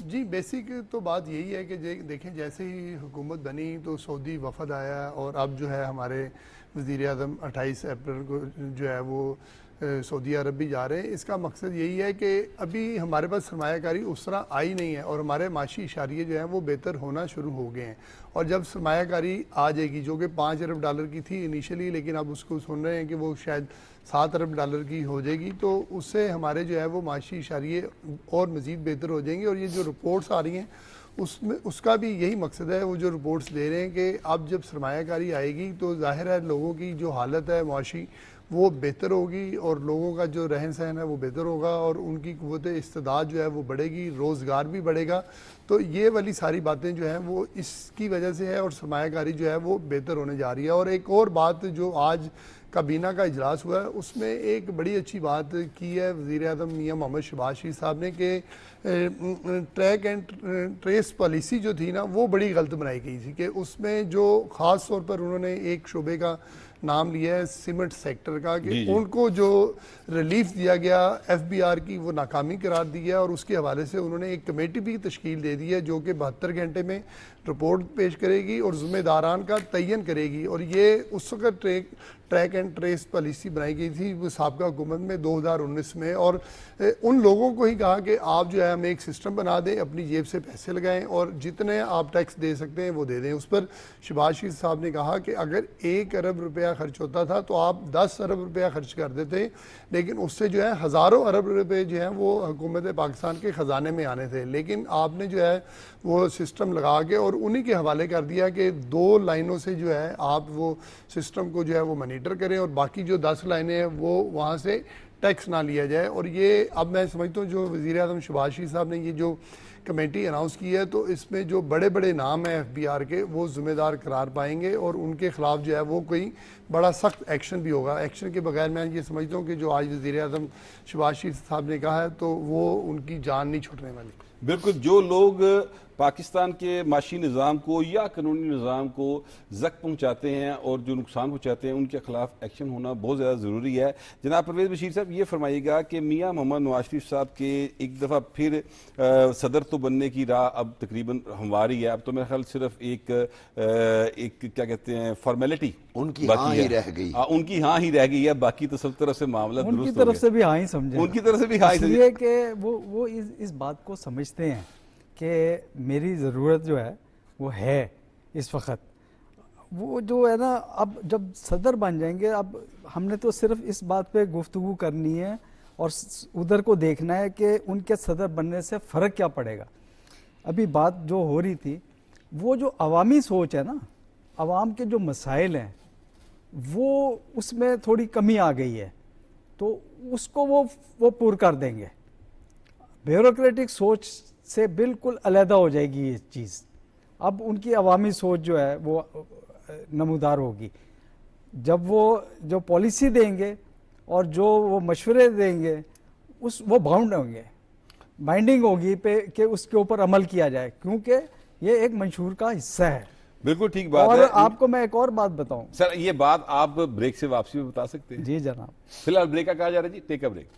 जी, बेसिक तो बात यही है कि देखें, जैसे ही हुकूमत बनी तो सऊदी वफद आया और अब जो है हमारे वज़ीर आज़म 28 अप्रैल को जो है वो सऊदी अरब भी जा रहे हैं। इसका मकसद यही है कि अभी हमारे पास सरमायाकारी उस तरह आई नहीं है और हमारे माशी इशारिये जो हैं वो बेहतर होना शुरू हो गए हैं। और जब सरमायाकारी आ जाएगी, जो कि $5 अरब की थी इनिशियली, लेकिन अब उसको सुन रहे हैं कि वो शायद $7 अरब की हो जाएगी, तो उससे हमारे जो है वो माशी इशारिये और मज़ीद बेहतर हो जाएंगे। और ये जो रिपोर्ट्स आ रही हैं उसमें उसका भी यही मकसद है, वो जो रिपोर्ट्स दे रहे हैं कि अब जब सरमायाकारी आएगी तो ज़ाहिर है लोगों की जो हालत है मुआशी वो बेहतर होगी और लोगों का जो रहन सहन है वो बेहतर होगा और उनकी क़ुव्वत इस्तेदाद जो है वो बढ़ेगी, रोज़गार भी बढ़ेगा। तो ये वाली सारी बातें जो हैं वो इसकी वजह से है और सरमायाकारी जो है वो बेहतर होने जा रही है। और एक और बात जो आज काबीना का इजलास हुआ है उसमें एक बड़ी अच्छी बात की है वज़ीर आज़म मियां मोहम्मद शहबाज शरीफ साहब ने कि ट्रैक एंड ट्रेस पॉलिसी जो थी ना वो बड़ी गलत बनाई गई थी, कि उसमें जो ख़ास तौर पर उन्होंने एक शोबे का नाम लिया है सीमेंट सेक्टर का, कि उनको जो रिलीफ दिया गया FBR की वो नाकामी करार दी है और उसके हवाले से उन्होंने एक कमेटी भी तश्कील दे दी है जो कि 72 घंटे में रिपोर्ट पेश करेगी और ज़िम्मेदारान का तयन करेगी। और ये उस वक्त ट्रैक एंड ट्रेस पॉलिसी बनाई गई थी वो साबका हुकूमत में 2019 में, और उन लोगों को ही कहा कि आप जो है हमें एक सिस्टम बना दें, अपनी जेब से पैसे लगाएं और जितने आप टैक्स दे सकते हैं वो दे दें। उस पर शहबाज शरीफ साहब ने कहा कि अगर $1 अरब खर्च होता था तो आप $10 अरब खर्च कर देते, लेकिन उससे जो है हज़ारों अरब रुपए जो हैं वो हुकूमत पाकिस्तान के ख़जाने में आने थे। लेकिन आपने जो है वो सिस्टम लगा के और उन्हीं के हवाले कर दिया कि 2 लाइनों से जो है आप वो सिस्टम को जो है वो मॉनिटर करें और बाकी जो 10 लाइनें हैं वो वहाँ से टैक्स ना लिया जाए। और ये अब मैं समझता हूँ जो वज़ीर आज़म शहबाज शरीफ साहब ने ये जो कमेटी अनाउंस की है तो इसमें जो बड़े बड़े नाम हैं FBR के वो ज़िम्मेदार करार पाएंगे और उनके ख़िलाफ़ जो है वो कोई बड़ा सख्त एक्शन भी होगा। एक्शन के बगैर मैं ये समझता हूँ कि जो आज वज़ीर आज़म शहबाज शरीफ साहब ने कहा है तो वो उनकी जान नहीं छूटने वाली। बिल्कुल, जो लोग पाकिस्तान के माशी निज़ाम को या कानूनी निज़ाम को ज़ख्म पहुँचाते हैं और जो नुकसान पहुँचाते हैं उनके खिलाफ एक्शन होना बहुत ज़्यादा ज़रूरी है। जनाब परवेज़ बशीर साहब, ये फरमाइएगा कि मियां मोहम्मद नवाज शरीफ साहब के एक दफ़ा फिर सदर तो बनने की राह अब तकरीबन हमवारी है। अब तो मेरा ख्याल सिर्फ एक क्या कहते हैं फॉर्मेलिटी उनकी हाँ ही रह गई, उनकी हाँ ही रह गई है, बाकी तो सब तरफ से मामला उनकी तरफ से भी हाँ ही समझे, उनकी तरफ से भी हाँ ही समझे, इसलिए कि वो इस बात को समझते हैं कि मेरी ज़रूरत जो है वो है इस वक्त। वो जो है ना, अब जब सदर बन जाएंगे, अब हमने तो सिर्फ इस बात पे गुफ्तगू करनी है और उधर को देखना है कि उनके सदर बनने से फ़र्क क्या पड़ेगा। अभी बात जो हो रही थी वो जो अवामी सोच है ना, अवाम के जो मसाइल हैं वो उसमें थोड़ी कमी आ गई है, तो उसको वो पूरा कर देंगे। ब्यूरोक्रेटिक सोच से बिल्कुल अलहदा हो जाएगी ये चीज़। अब उनकी अवामी सोच जो है वो नमूदार होगी। जब वो जो पॉलिसी देंगे और जो वो मशवरे देंगे वो बाउंड होंगे, बाइंडिंग होगी पे कि उसके ऊपर अमल किया जाए, क्योंकि ये एक मंशूर का हिस्सा है। बिल्कुल ठीक बात और है। आपको मैं एक और बात बताऊं सर, ये बात आप ब्रेक से वापसी में बता सकते हैं? जी जनाब। फिलहाल ब्रेक का कहा जा रहा है जी, टेक अ ब्रेक।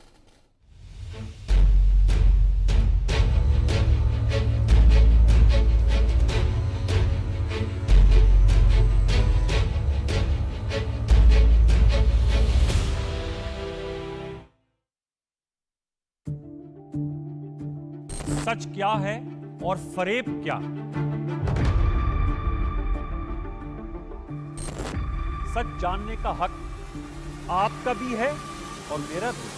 सच क्या है और फरेब क्या? सच जानने का हक आपका भी है और मेरा भी।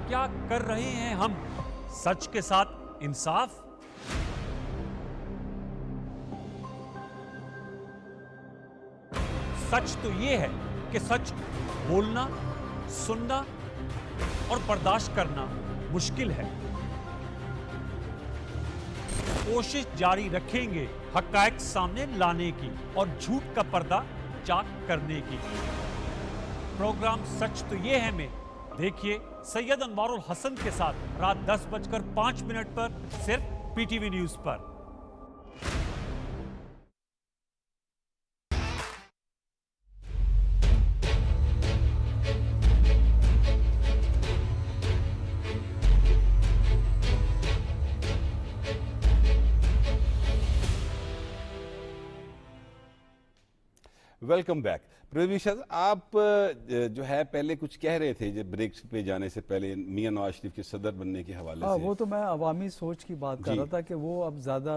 क्या कर रहे हैं हम सच के साथ इंसाफ? सच तो यह है कि सच बोलना, सुनना और बर्दाश्त करना मुश्किल है। कोशिश जारी रखेंगे हक़ाइक़ सामने लाने की और झूठ का पर्दा चाक करने की। प्रोग्राम सच तो ये है में देखिए सैयद अनवारुल हसन के साथ रात 10:05 पर सिर्फ PTV न्यूज़ पर। Welcome back. प्रवीण साहब, आप जो है पहले कुछ कह रहे थे जब ब्रेक पे जाने से पहले मियां नवाज शरीफ के सदर बनने के हवाले हाँ, से। वो तो मैं अवामी सोच की बात कर जी। रहा था कि वो अब ज़्यादा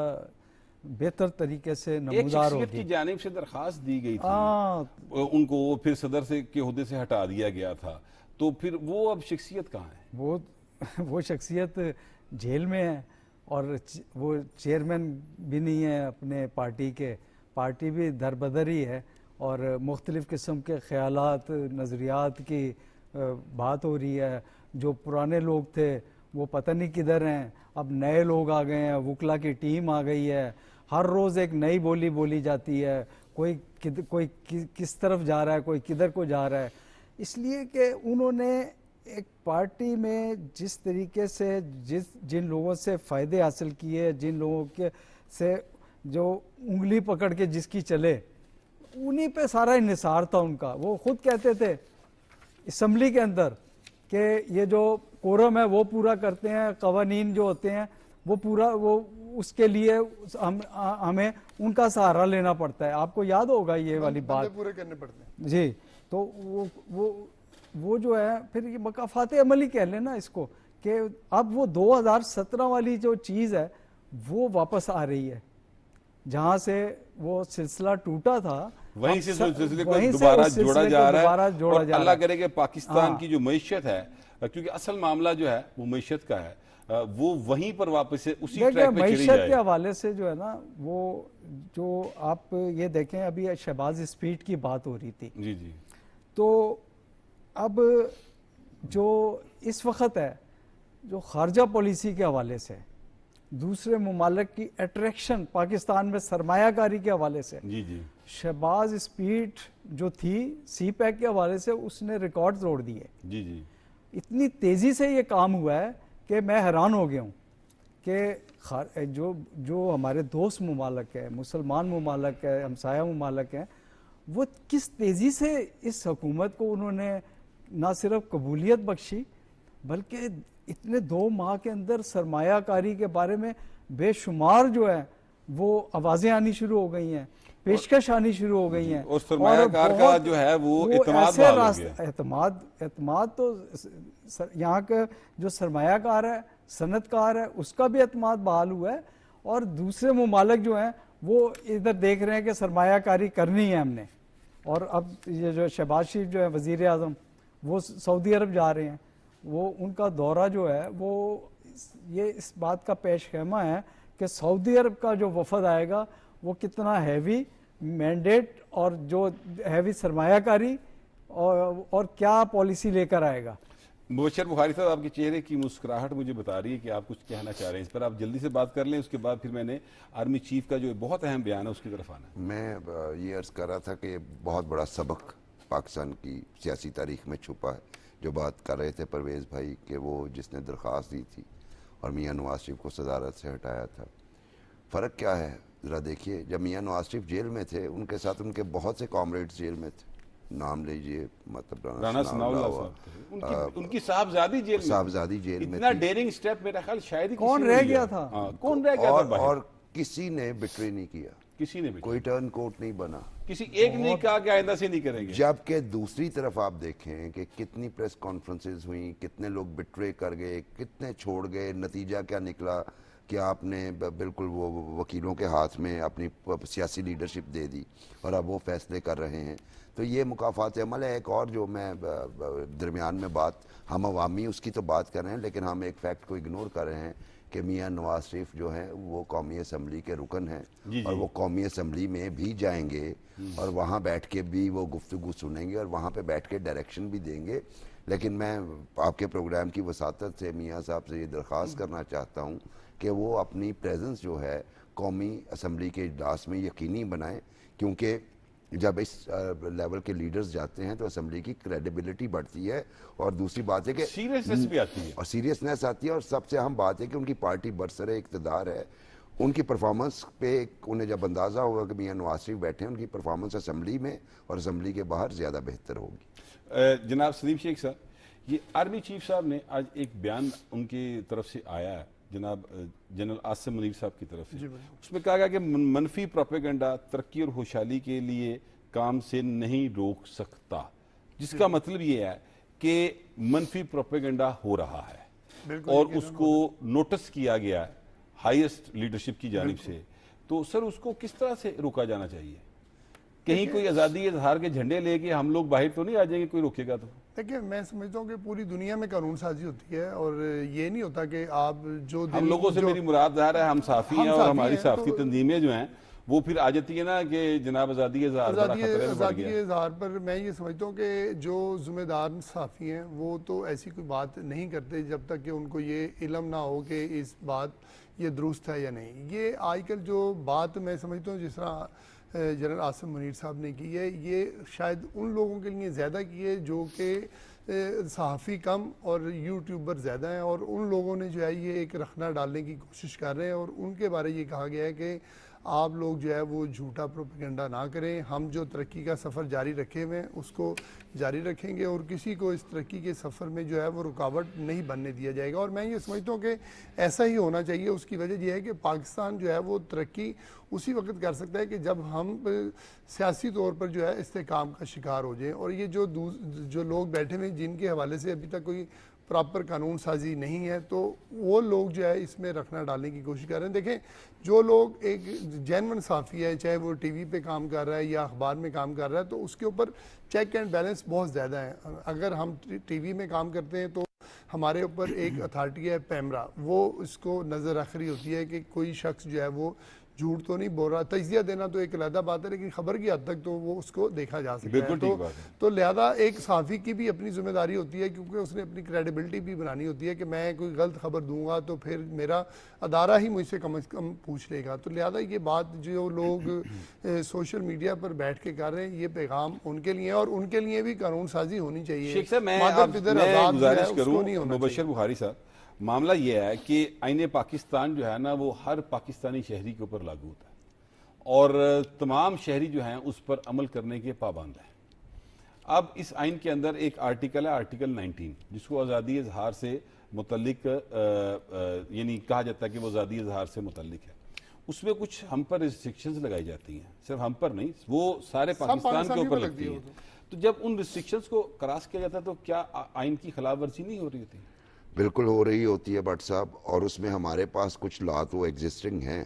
बेहतर तरीके से एक नमूदार शख्सियत की होगी। जानिब से दरखास्त दी गई थी, हाँ, उनको वो फिर सदर से के ओहदे से हटा दिया गया था, तो फिर वो अब शख्सियत कहाँ है? वो शख्सियत जेल में है और वो चेयरमैन भी नहीं है अपने पार्टी के, पार्टी भी दरबदर ही है और मुख्तलिफ़ किस्म के ख्यालात नज़रियात की बात हो रही है। जो पुराने लोग थे वो पता नहीं किधर हैं, अब नए लोग आ गए हैं, वकला की टीम आ गई है, हर रोज़ एक नई बोली बोली जाती है, कोई किस तरफ जा रहा है, कोई किधर को जा रहा है। इसलिए कि उन्होंने एक पार्टी में जिस तरीके से जिन लोगों से फ़ायदे हासिल किए, जिन लोगों के से जो उंगली पकड़ के जिसकी चले, उन्हीं पे सारा इन्हिसार था उनका। वो खुद कहते थे असम्बली के अंदर कि ये जो कोरम है वो पूरा करते हैं, कवानीन जो होते हैं वो पूरा वो उसके लिए हमें उनका सहारा लेना पड़ता है। आपको याद होगा ये वाली बात पूरे करने पड़ते हैं जी। तो वो जो है फिर ये मकाफात अमली कह लेना इसको कि अब वो 2017 वाली जो चीज़ है वो वापस आ रही है, जहाँ से वो सिलसिला टूटा था वहीं से सिलसिले को वहीं से दोबारा उस सिलसिले जोड़ा को जा रहा दोबारा है जोड़ा और जा अल्लाह रहा है। करे कि पाकिस्तान हाँ। की जो मईशत है, क्योंकि असल मामला जो है वो मईशत का है, वो वहीं पर वापस से उसी देखिए ट्रैक पे चली मईशत जाए। के हवाले से जो है ना, वो जो आप ये देखें, अभी शहबाज स्पीड की बात हो रही थी, जी जी। तो अब जो इस वक्त है जो खारजा पॉलिसी के हवाले से दूसरे ममालिक की अट्रैक्शन पाकिस्तान में सरमायाकारी के हवाले से, जी जी। शहबाज स्पीड जो थी सी पैक के हवाले से उसने रिकॉर्ड तोड़ दिए। जी जी। इतनी तेज़ी से ये काम हुआ है कि मैं हैरान हो गया हूँ कि जो हमारे दोस्त ममालिक है, मुसलमान ममालिक है, हमसाया ममालिक हैं, वो किस तेज़ी से इस हुकूमत को उन्होंने ना सिर्फ कबूलियत बख्शी बल्कि इतने 2 माह के अंदर सरमायाकारी के बारे में बेशुमार जो है वो आवाज़ें आनी शुरू हो गई हैं, पेशकश आनी शुरू हो गई हैं। और सरमायाकार का जो है वो एतमाद ऐसे बहाल हो गया। एतमाद तो यहाँ का जो सरमायाकार है, सनतकार है, उसका भी एतमाद बहाल हुआ है और दूसरे ममालिक जो हैं वो इधर देख रहे हैं कि सरमायाकारी करनी है हमने। और अब ये जो शहबाज शरीफ जो है वज़ीर आज़म, वो सऊदी अरब जा रहे हैं, वो उनका दौरा जो है वो ये इस बात का पेश खेमा है कि सऊदी अरब का जो वफद आएगा वो कितना हैवी मैंडेट और जो हैवी सरमायाकारी और क्या पॉलिसी लेकर आएगा। मुबशर बुखारी साहब, आपके चेहरे की मुस्कुराहट मुझे बता रही है कि आप कुछ कहना चाह रहे हैं, इस पर आप जल्दी से बात कर लें, उसके बाद फिर मैंने आर्मी चीफ का जो बहुत अहम बयान है उसकी तरफ आना है। मैं ये अर्ज़ कर रहा था कि बहुत बड़ा सबक पाकिस्तान की सियासी तारीख में छुपा है। जो बात कर रहे थे परवेज़ भाई कि वो जिसने दरख्वास्त दी थी और मियां नवाज शरीफ को सदारत से हटाया था, फ़र्क क्या है ज़रा देखिए। जब मियां नवाज शरीफ जेल में थे, उनके साथ उनके बहुत से कॉमरेड्स जेल में थे। नाम लीजिए, मतलब राना सनाउल्लाह साहब थे, उनकी साहबजादी जेल में, साहबजादी जेल में इतना थी। डेयरिंग स्टेप मेरा ख्याल शायद ही कौन किसी ने रह लिया। गया था? हाँ, कौन रह गया था बाहर? और किसी ने बिट्रे नहीं किया, किसी ने भी कोई टर्न कोट नहीं बना, किसी एक ने कहा कि आइंदा से नहीं करेंगे। जबकि दूसरी तरफ आप देखें कि कितनी प्रेस कॉन्फ्रेंसेस हुई, कितने लोग बिट्रे कर गए, कितने छोड़ गए, नतीजा क्या निकला कि आपने बिल्कुल वो वकीलों के हाथ में अपनी सियासी लीडरशिप दे दी और अब वो फैसले कर रहे हैं। तो ये मुकाफात अमल है। एक और जो मैं दरमियान में बात, हम अवामी उसकी तो बात कर रहे हैं, लेकिन हम एक फैक्ट को इग्नोर कर रहे हैं कि मियां नवाज शरीफ जो हैं वो कौमी असम्बली के रुकन हैं और वो कौमी असम्बली में भी जाएंगे और वहाँ बैठ के भी वो गुफ्तगू सुनेंगे और वहाँ पे बैठ के डायरेक्शन भी देंगे। लेकिन मैं आपके प्रोग्राम की वसातत से मियां साहब से ये दरख्वास्त करना चाहता हूँ कि वो अपनी प्रेजेंस जो है कौमी असम्बली के इजलास में यकीनी बनाएं, क्योंकि जब इस लेवल के लीडर्स जाते हैं तो असम्बली की क्रेडिबिलिटी बढ़ती है और दूसरी बात है कि सीरियसनेस भी आती है और सीरियसनेस आती है और सबसे अहम बात है कि उनकी पार्टी बरसरे इक़्तिदार है। उनकी परफॉर्मेंस पे उन्हें जब अंदाज़ा होगा कि मियां नवाज शरीफ बैठे हैं, उनकी परफॉर्मेंस असम्बली में और असम्बली के बाहर ज़्यादा बेहतर होगी। जनाब सलीम शेख साहब, ये आर्मी चीफ साहब ने आज एक बयान उनकी तरफ से आया है जनाब जनरल आसिम मुनीर साहब की तरफ से, उसमें कहा गया कि मनफी प्रोपेगेंडा तरक्की और खुशहाली के लिए काम से नहीं रोक सकता, जिसका मतलब ये है कि मनफी प्रोपेगेंडा हो रहा है बिल्कुल और ये कहना उसको नोटिस किया गया है हाईएस्ट लीडरशिप की जानिब से, तो सर उसको किस तरह से रोका जाना चाहिए? कहीं कोई आज़ादी इजहार के झंडे लेके हम लोग बाहर तो नहीं आ जाएंगे, कोई रोकेगा तो? देखिए, मैं समझता हूँ कि पूरी दुनिया में कानून साजी होती है और ये नहीं होता कि आप जो हम लोगों से मेरी मुराद ज़ाहिर है हम साफ़ी हैं और साफ़ी हमारी हैं, साफ़ी तो- तंजीमें जो हैं वो फिर आ जाती है ना कि जनाब आज़ादी इजहार बड़ा आज़ादी खतरे में बढ़ आज़ादी गया। इजहार पर मैं ये समझता हूँ कि जो ज़िम्मेदार सहाफ़ी हैं वो तो ऐसी कोई बात नहीं करते जब तक कि उनको ये इल्म ना हो कि इस बात ये दुरुस्त है या नहीं। ये आजकल जो बात मैं समझता हूँ जिस तरह जनरल आसिम मुनीर साहब ने की है, ये शायद उन लोगों के लिए ज़्यादा की है जो कि सहाफ़ी कम और यूट्यूबर ज़्यादा हैं और उन लोगों ने जो है ये एक रखना डालने की कोशिश कर रहे हैं और उनके बारे ये कहा गया है कि आप लोग जो है वो झूठा प्रोपेगेंडा ना करें, हम जो तरक्की का सफ़र जारी रखे हुए हैं उसको जारी रखेंगे और किसी को इस तरक्की के सफ़र में जो है वो रुकावट नहीं बनने दिया जाएगा। और मैं ये समझता हूँ कि ऐसा ही होना चाहिए। उसकी वजह यह है कि पाकिस्तान जो है वो तरक्की उसी वक्त कर सकता है कि जब हम सियासी तौर पर जो है इस्तेकाम का शिकार हो जाएँ। और ये जो लोग बैठे हुए जिनके हवाले से अभी तक कोई प्रॉपर कानून साजी नहीं है, तो वो लोग जो है इसमें रखना डालने की कोशिश कर रहे हैं। देखें, जो लोग एक जेन्युइन साफ़ी है, चाहे वो टीवी पे काम कर रहा है या अखबार में काम कर रहा है, तो उसके ऊपर चेक एंड बैलेंस बहुत ज़्यादा है। अगर हम टीवी में काम करते हैं तो हमारे ऊपर एक अथॉरिटी है पैमरा, वो इसको नज़र रख रही होती है कि कोई शख्स जो है वो झूठ तो नहीं बोल रहा। तजिया देना तो एक अलग बात है, लेकिन खबर की हद तक तो वो उसको देखा जा सकता बिल्कुल है। ठीक बात है। तो लिहाजा एक सहाफ़ी की भी अपनी जिम्मेदारी होती है, क्योंकि उसने अपनी क्रेडिबिलिटी भी बनानी होती है कि मैं कोई गलत खबर दूंगा तो फिर मेरा अदारा ही मुझसे कम से कम पूछ लेगा। तो लिहाजा ये बात जो लोग सोशल मीडिया पर बैठ के कर रहे हैं, ये पैगाम उनके लिए और उनके लिए भी कानून साजी होनी चाहिए। शेख साहब मैं मादर आप पिदर मैं आज़ाद जो है, गुजारिश उसको करूं नहीं होना मुबशर चाहिए। बुखारी साहब, मामला ये है कि आईने पाकिस्तान जो है ना वो हर पाकिस्तानी शहरी के ऊपर लागू होता है और तमाम शहरी जो हैं उस पर अमल करने के पाबंद हैं। अब इस आइन के अंदर एक आर्टिकल है, आर्टिकल 19, जिसको आज़ादी इजहार से मुतल्लिक यानी कहा जाता है कि वो आज़ादी इजहार से मुतल्लिक है। उसमें कुछ हम पर रिस्ट्रिक्शंस लगाई जाती हैं, सिर्फ हम पर नहीं, वो सारे पाकिस्तान के ऊपर लगती है। तो जब उन रिस्ट्रिक्शंस को क्रॉस किया जाता है तो क्या आइन की खिलाफ वर्जी नहीं हो रही होती? बिल्कुल हो रही होती है भट्ट साहब, और उसमें हमारे पास कुछ लॉ तो एग्जिस्टिंग हैं,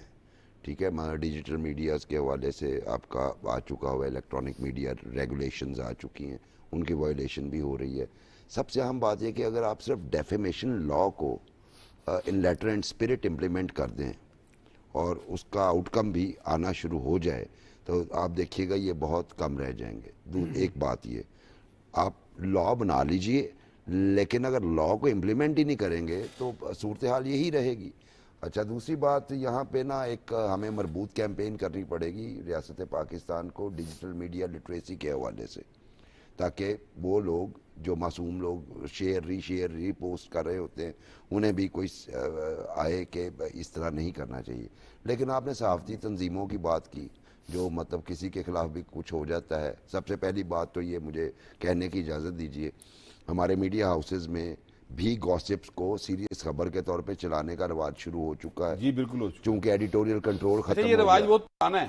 ठीक है। डिजिटल मीडियाज़ के हवाले से आपका आ चुका हुआ इलेक्ट्रॉनिक मीडिया रेगुलेशंस आ चुकी हैं, उनकी वायलेशन भी हो रही है। सबसे अहम बात यह कि अगर आप सिर्फ डेफेमेशन लॉ को इन लेटर एंड स्पिरिट इम्प्लीमेंट कर दें और उसका आउटकम भी आना शुरू हो जाए तो आप देखिएगा ये बहुत कम रह जाएंगे। एक बात ये, आप लॉ बना लीजिए लेकिन अगर लॉ को इम्प्लीमेंट ही नहीं करेंगे तो सूरत हाल यही रहेगी। अच्छा, दूसरी बात यहाँ पे ना एक हमें मजबूत कैंपेन करनी पड़ेगी रियासत पाकिस्तान को डिजिटल मीडिया लिटरेसी के हवाले से, ताकि वो लोग जो मासूम लोग शेयर रीपोस्ट कर रहे होते हैं उन्हें भी कोई आए कि इस तरह नहीं करना चाहिए। लेकिन आपने सहाफ़ती तंजीमों की बात की, जो मतलब किसी के खिलाफ भी कुछ हो जाता है। सबसे पहली बात तो ये मुझे कहने की इजाज़त दीजिए, हमारे मीडिया हाउसेज में भी गॉसिप्स को सीरियस खबर के तौर पे चलाने का रिवाज शुरू हो चुका है। जी बिल्कुल हो चुका है। चूंकि एडिटोरियल कंट्रोल खत्म ये हो रिवाज गया। बहुत पुराना है,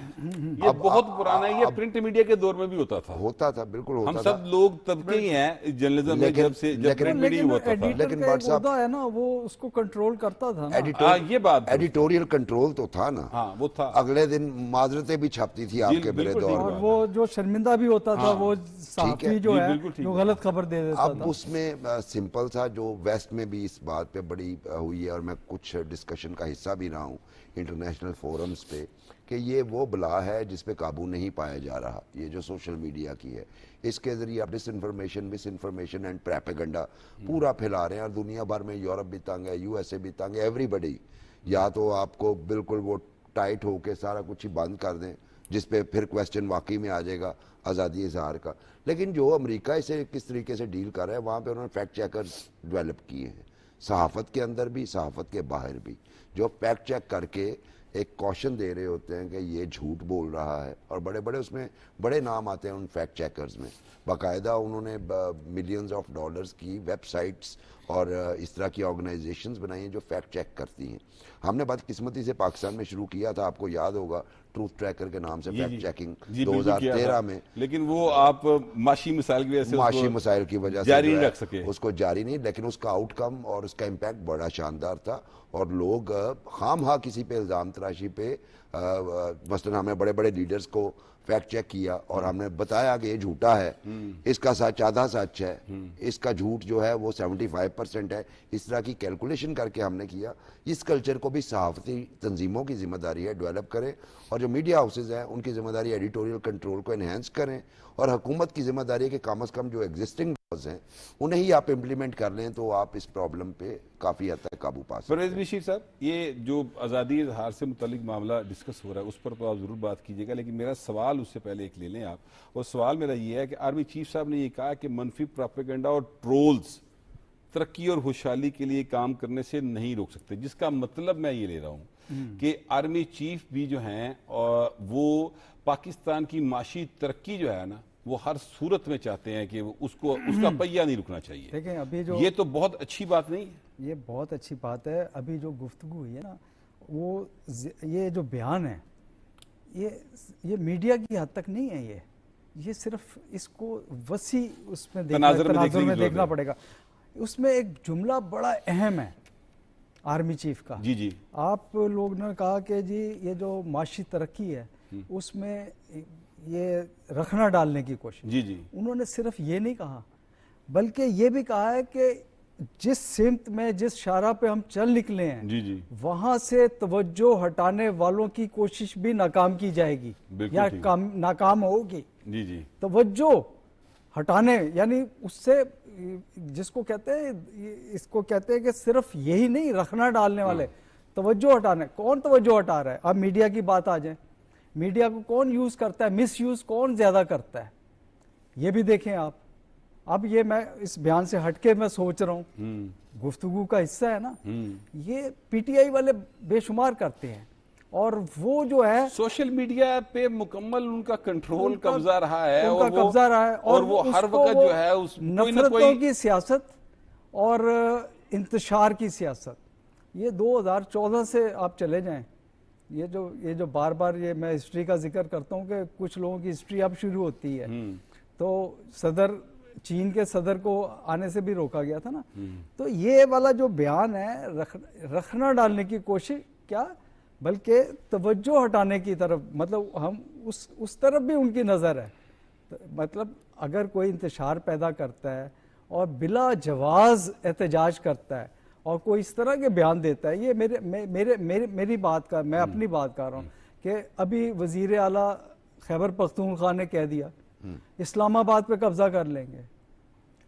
ये बहुत पुराना है, ये प्रिंट मीडिया के दौर में भी होता था। बिल्कुल होता हम था। सब लोग तबके ही हैं जर्नलिज्म में, जब प्रिंट मीडिया हुआ था। लेकिन बात साहब है ना, वो उसको कंट्रोल करता था ना। ये बात एडिटोरियल कंट्रोल तो था ना। हाँ वो था। अगले दिन माजरतें भी छपती थी आपके मेरे बिल्कुल दौर ठीक और में। वो जो शर्मिंदा भी होता था वो सहाफ़ी जो जी, है बिल्कुल ठीक जो है। गलत खबर दे देता अब था। उसमें सिंपल था, जो वेस्ट में भी इस बात पे बड़ी हुई है और मैं कुछ डिस्कशन का हिस्सा भी रहा हूँ इंटरनेशनल फोरम्स पे, कि ये वो बला है जिस पे काबू नहीं पाया जा रहा। ये जो सोशल मीडिया की है, इसके ज़रिए आप मिस इन्फॉर्मेशन एंड प्रोपेगेंडा पूरा फैला रहे हैं और दुनिया भर में यूरोप भी तंग है, यूएसए भी तंग है, एवरीबडी। या तो आपको बिल्कुल वो टाइट होके सारा कुछ ही बंद कर दें, जिस पे फिर क्वेश्चन वाकई में आ जाएगा आज़ादी इजहार का। लेकिन जो अमेरिका इसे किस तरीके से डील कर रहा है, वहाँ पे उन्होंने फैक्ट चेकर्स डेवलप किए हैं, सहाफ़त के अंदर भी सहाफ़त के बाहर भी, जो फैक्ट चेक करके एक कॉशन दे रहे होते हैं कि ये झूठ बोल रहा है। और बड़े बड़े उसमें बड़े नाम आते हैं उन फैक्ट चेकर्स में। बाकायदा उन्होंने मिलियंस ऑफ डॉलर्स की वेबसाइट्स और इस तरह की ऑर्गेनाइजेशंस बनाई हैं जो फैक्ट चेक करती हैं। हमने बदकिस्मती से पाकिस्तान में शुरू किया था, आपको याद होगा, ट्रूथ ट्रैकर के नाम से फैक्ट चेकिंग जी, बिल्कुल किया 2013 था। में। लेकिन वो आप माशी मिसाइल की वजह से माशी उसको मसाइल की वजह से जारी जो नहीं है, रख सके। उसको जारी नहीं, लेकिन उसका आउटकम और उसका इम्पैक्ट बड़ा शानदार था। और लोग खामखा किसी पे इल्ज़ाम तराशी पे मसलन हमने बड़े बड़े लीडर्स को फैक्ट चेक किया और हमने बताया कि ये झूठा है, इसका सच आधा सच है, इसका झूठ जो है वो 75% है। इस तरह की कैलकुलेशन करके हमने किया। इस कल्चर को भी सहाफ़ती तंजीमों की जिम्मेदारी है डेवलप करें, और जो मीडिया हाउसेज हैं उनकी जिम्मेदारी एडिटोरियल कंट्रोल को इन्हेंस करें, और हुकूमत की जिम्मेदारी है कि कम अज़ कम जो एग्जिस्टिंग लॉज हैं उन्हें ही आप इम्प्लीमेंट कर लें, तो आप इस प्रॉब्लम पे काफ़ी हद तक काबू पा सकते हैं। परवेज बशीर साहब, ये जो आज़ादी इजहार से मुतल्लिक मामला डिस्कस हो रहा है उस पर तो आप ज़रूर बात कीजिएगा, लेकिन मेरा सवाल उससे पहले एक ले लें आप। और सवाल मेरा ये है कि आर्मी चीफ साहब ने ये कहा कि मनफी प्रोपेगेंडा और ट्रोल्स तरक्की और खुशहाली के लिए काम करने से नहीं रोक सकते, जिसका मतलब मैं ये ले रहा हूँ कि आर्मी चीफ भी जो हैं वो पाकिस्तान की माशी तरक्की जो है ना वो हर सूरत में चाहते हैं कि उसको उसका पहिया नहीं रुकना चाहिए। देखें अभी जो ये तो बहुत अच्छी बात नहीं है। ये बहुत अच्छी बात है। अभी जो गुफ्तगू हुई है ना, वो ये जो बयान है ये मीडिया की हद तक नहीं है, ये सिर्फ इसको वसी उसमें तनाज़ुर में देखना देखना पड़ेगा। उसमें एक जुमला बड़ा अहम है आर्मी चीफ का। जी जी, आप लोग ने कहा कि जी ये जो माशी तरक्की है उसमें ये रखना डालने की कोशिश। जी जी, उन्होंने सिर्फ ये नहीं कहा, बल्कि ये भी कहा है कि जिस सिमत में जिस शारा पे हम चल निकले हैं जी जी, वहां से तवज्जो हटाने वालों की कोशिश भी नाकाम की जाएगी बिल्कुल या ठीक। नाकाम होगी। जी जी, तवज्जो हटाने यानी उससे जिसको कहते हैं, इसको कहते हैं कि सिर्फ यही नहीं रखना डालने वाले, तवज्जो हटाने। कौन तवज्जो हटा रहा है? अब मीडिया की बात आ जाए, मीडिया को कौन यूज करता है, मिस यूज कौन ज्यादा करता है, ये भी देखें आप। अब ये मैं इस बयान से हटके मैं सोच रहा हूँ, गुफ्तगू का हिस्सा है ना, ये पीटीआई वाले बेशुमार करते हैं, और वो जो है सोशल मीडिया पे मुकम्मल उनका कंट्रोल कब्जा रहा है, उनका कब्जा रहा है, और वो हर वक्त जो है उस कोई ना नफरतों कोई की सियासत और इंतशार की सियासत, ये 2014 से आप चले जाएं, ये जो बार बार ये मैं हिस्ट्री का जिक्र करता हूँ कि कुछ लोगों की हिस्ट्री अब शुरू होती है, तो चीन के सदर को आने से भी रोका गया था ना। तो ये वाला जो बयान है रखना डालने की कोशिश क्या, बल्कि तवज्जो हटाने की तरफ, मतलब हम उस तरफ भी उनकी नज़र है। मतलब अगर कोई इंतशार पैदा करता है और बिला जवाज एहतजाज करता है और कोई इस तरह के बयान देता है, ये मेरी बात का, मैं अपनी बात कर रहा हूँ कि अभी वजीर आला खैबर पख्तूनख्वा ने कह दिया इस्लामाबाद पे कब्जा कर लेंगे।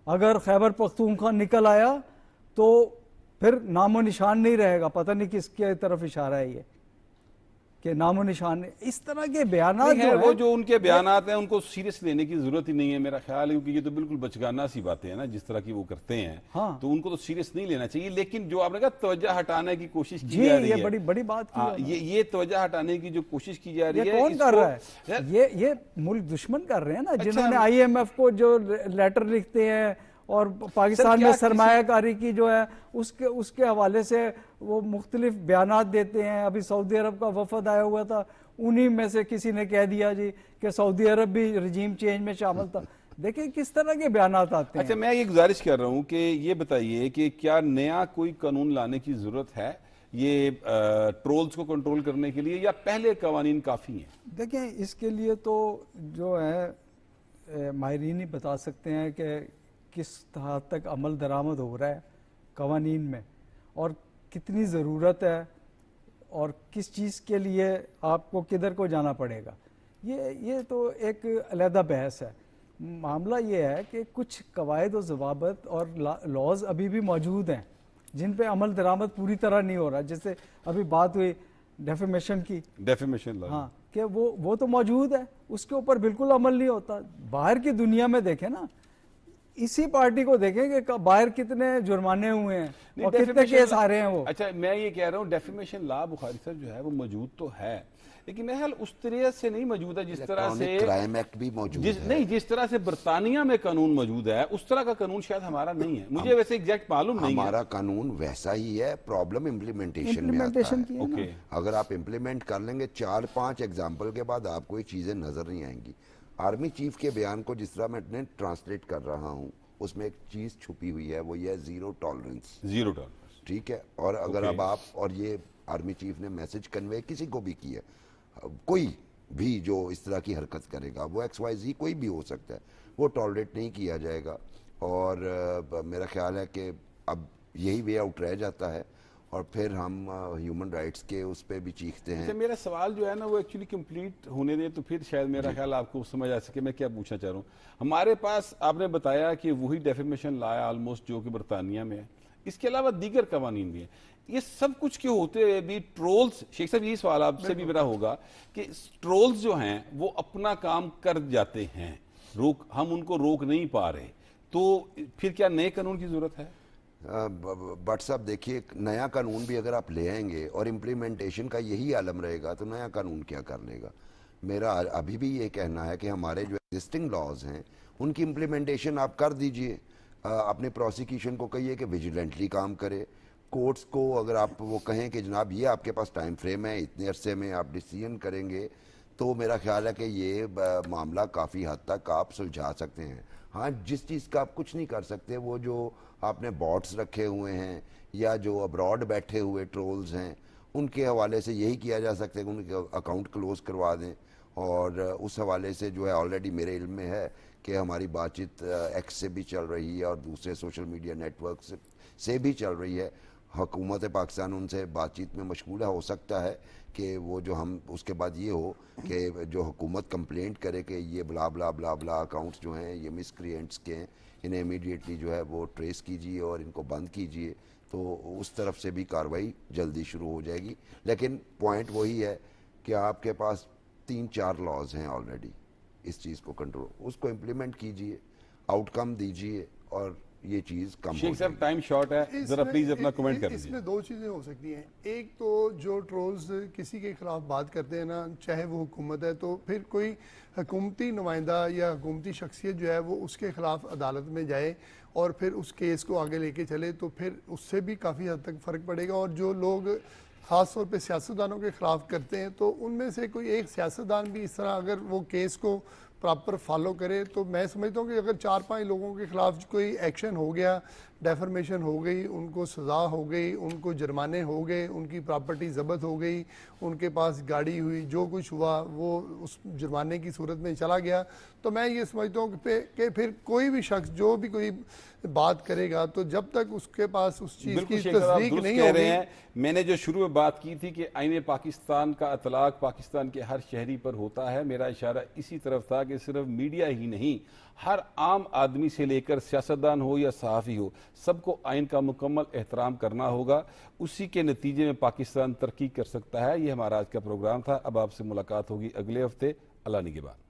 अगर खैबर पख्तूनख्वा निकल आया तो फिर नामो निशान नहीं रहेगा। पता नहीं किसके तरफ इशारा है ये कि नामो निशान। इस तरह के बयानात वो जो उनके बयानात हैं उनको सीरियस लेने की जरूरत ही नहीं है मेरा ख्याल है, क्योंकि ये तो बिल्कुल बचगाना सी बातें हैं ना जिस तरह की वो करते हैं। हाँ। तो उनको तो सीरियस नहीं लेना चाहिए। लेकिन जो आपने कहा तवज्जो हटाने की कोशिश की जी, जा रही है, ये बड़ी बात की ये तवज्जो हटाने की जो कोशिश की जा रही है, कौन कर रहा है? ये मुल्क दुश्मन कर रहे हैं ना, जिन्होंने IMF को जो लेटर लिखते हैं और पाकिस्तान में सरमायाकारी की जो है उसके हवाले से वो मुख्तलिफ बयानात देते हैं। अभी सऊदी अरब का वफद आया हुआ था, उन्हीं में से किसी ने कह दिया जी कि सऊदी अरब भी रजीम चेंज में शामिल था। देखिए किस तरह के बयानात आते हैं। अच्छा, मैं ये गुजारिश कर रहा हूँ कि ये बताइए कि क्या नया कोई कानून लाने की जरूरत है ये ट्रोल्स को कंट्रोल करने के लिए, या पहले कवानीन काफ़ी हैं? देखें इसके लिए तो जो है माहिरीन ही बता सकते हैं कि किस हद तक अमल दरामद हो रहा है कवानीन में और कितनी ज़रूरत है और किस चीज़ के लिए आपको किधर को जाना पड़ेगा। ये तो एक अलहदा बहस है। मामला ये है कि कुछ कवायद और ज़वाबित और लॉज अभी भी मौजूद हैं जिन पे अमल दरामद पूरी तरह नहीं हो रहा। जैसे अभी बात हुई डेफेमेशन की, डेफेमेशन लॉ, हाँ, कि वो तो मौजूद है, उसके ऊपर बिल्कुल अमल नहीं होता। बाहर की दुनिया में देखें ना, इसी पार्टी को देखें कि बाहर कितने जुर्माने हुए हैं नहीं, और कितने defamation केस law- आ रहे हैं वो। अच्छा, मैं ये कह रहा हूँ डेफिमेशन लॉ बुखारी साहब जो है वो मौजूद तो है, लेकिन मेरे ख्याल उस तरह से नहीं मौजूद है जिस तरह से क्राइम एक्ट भी मौजूद है। नहीं, जिस तरह से बरतानिया में कानून मौजूद है उस तरह का कानून शायद हमारा नहीं है। मुझे वैसे एग्जैक्ट मालूम नहीं है। हमारा कानून वैसा ही है, प्रॉब्लम इम्प्लीमेंटेशन में आता इम्प्लीमेंटेशन है। की है ना। ओके, अगर आप इम्प्लीमेंट कर लेंगे 4-5 एग्जाम्पल के बाद आपको ये चीज़ें नज़र नहीं आएंगी। आर्मी चीफ के बयान को जिस तरह मैं ट्रांसलेट कर रहा हूँ उसमें एक चीज़ छुपी हुई है, वो ये है जीरो टॉलरेंस। जीरो टॉलरेंस, ठीक है। और अगर Okay. अब आप, और ये आर्मी चीफ ने मैसेज कन्वे किसी को भी किया, कोई भी जो इस तरह की हरकत करेगा, वो XYZ कोई भी हो सकता है, वो टॉलरेट नहीं किया जाएगा। और मेरा ख्याल है कि अब यही वे आउट रह जाता है और फिर हम ह्यूमन राइट्स के उस पर भी चीखते अच्छा, हैं। मेरा सवाल जो है ना वो एक्चुअली कंप्लीट होने दें तो फिर शायद मेरा ख्याल आपको समझ आ सके मैं क्या पूछना चाह रहा हूँ। हमारे पास आपने बताया कि वही डेफेमेशन लॉ है ऑलमोस्ट जो कि बरतानिया में है, इसके अलावा दीगर कवानीन भी हैं। ये सब कुछ के होते हुए भी ट्रोल्स, शेख साहब यही सवाल आपसे भी मेरा होगा कि ट्रोल्स जो हैं वो अपना काम कर जाते हैं, हम उनको रोक नहीं पा रहे, तो फिर क्या नए कानून की जरूरत है? बट साहब देखिए, नया कानून भी अगर आप ले आएंगे और इम्प्लीमेंटेशन का यही आलम रहेगा तो नया कानून क्या कर लेगा। मेरा अभी भी ये कहना है कि हमारे जो एग्जिस्टिंग लॉज हैं उनकी इम्प्लीमेंटेशन आप कर दीजिए। अपने प्रोसिक्यूशन को कहिए कि विजिलेंटली काम करे। कोर्ट्स को अगर आप वो कहें कि जनाब ये आपके पास टाइम फ्रेम है, इतने अरसे में आप डिसीजन करेंगे, तो मेरा ख्याल है कि ये मामला काफ़ी हद तक आप सुलझा सकते हैं। हाँ, जिस चीज़ का आप कुछ नहीं कर सकते वो जो आपने बॉट्स रखे हुए हैं या जो अब्रॉड बैठे हुए ट्रोल्स हैं, उनके हवाले से यही किया जा सकता है कि उनके अकाउंट क्लोज करवा दें। और उस हवाले से जो है ऑलरेडी मेरे इल्म में है कि हमारी बातचीत एक्स से भी चल रही है और दूसरे सोशल मीडिया नेटवर्क से भी चल रही है। हुकूमत पाकिस्तान उनसे बातचीत में मशगूल है। हो सकता है कि वो जो हम उसके बाद ये हो कि जो हुकूमत कंप्लेंट करे कि ये ब्ला ब्ला ब्ला ब्ला अकाउंट्स जो हैं ये मिसक्रिएंट्स के हैं, इन्हें इमीडिएटली जो है वो ट्रेस कीजिए और इनको बंद कीजिए, तो उस तरफ से भी कार्रवाई जल्दी शुरू हो जाएगी। लेकिन पॉइंट वही है कि आपके पास 3-4 लॉज हैं ऑलरेडी इस चीज़ को कंट्रोल, उसको इम्प्लीमेंट कीजिए, आउटकम दीजिए और ये चीज़ कम हो शेख साहब जाएगी। टाइम शॉर्ट है, जरा इसमें- प्लीज अपना कमेंट कर दीजिए। इसमें दो चीज़ें हो सकती हैं। एक तो जो ट्रोल्स किसी के खिलाफ बात करते हैं ना, चाहे वो हुकूमत है, तो फिर कोई हुकूमती नुमाइंदा या हुकूमती शख्सियत जो है वो उसके खिलाफ अदालत में जाए और फिर उस केस को आगे लेके चले, तो फिर उससे भी काफ़ी हद तक फ़र्क पड़ेगा। और जो लोग ख़ास तौर पे सियासतदानों के ख़िलाफ़ करते हैं, तो उनमें से कोई एक सियासतदान भी इस तरह अगर वो केस को प्रॉपर फॉलो करे, तो मैं समझता हूँ कि अगर 4-5 लोगों के खिलाफ कोई एक्शन हो गया, डेफर्मेशन हो गई, उनको सज़ा हो गई, उनको जुर्माने हो गए, उनकी प्रॉपर्टी ज़ब्त हो गई, उनके पास गाड़ी हुई, जो कुछ हुआ वो उस जुर्माने की सूरत में चला गया, तो मैं ये समझता हूँ कि फिर कोई भी शख्स जो भी कोई बात करेगा, तो जब तक उसके पास उस चीज़ बिल्कुल की शेख साहब, आप तस्दीक दुरुस्त नहीं कह रहे होगी। हैं। मैंने जो शुरू में बात की थी कि आईने पाकिस्तान का अतलाक पाकिस्तान के हर शहरी पर होता है, मेरा इशारा इसी तरफ था कि सिर्फ मीडिया ही नहीं, हर आम आदमी से लेकर सियासतदान हो या सहाफ़ी हो, सबको आइन का मुकम्मल एहतराम करना होगा। उसी के नतीजे में पाकिस्तान तरक्की कर सकता है। ये हमारा आज का प्रोग्राम था। अब आपसे मुलाकात होगी अगले हफ्ते। अल्लाह निगहबान।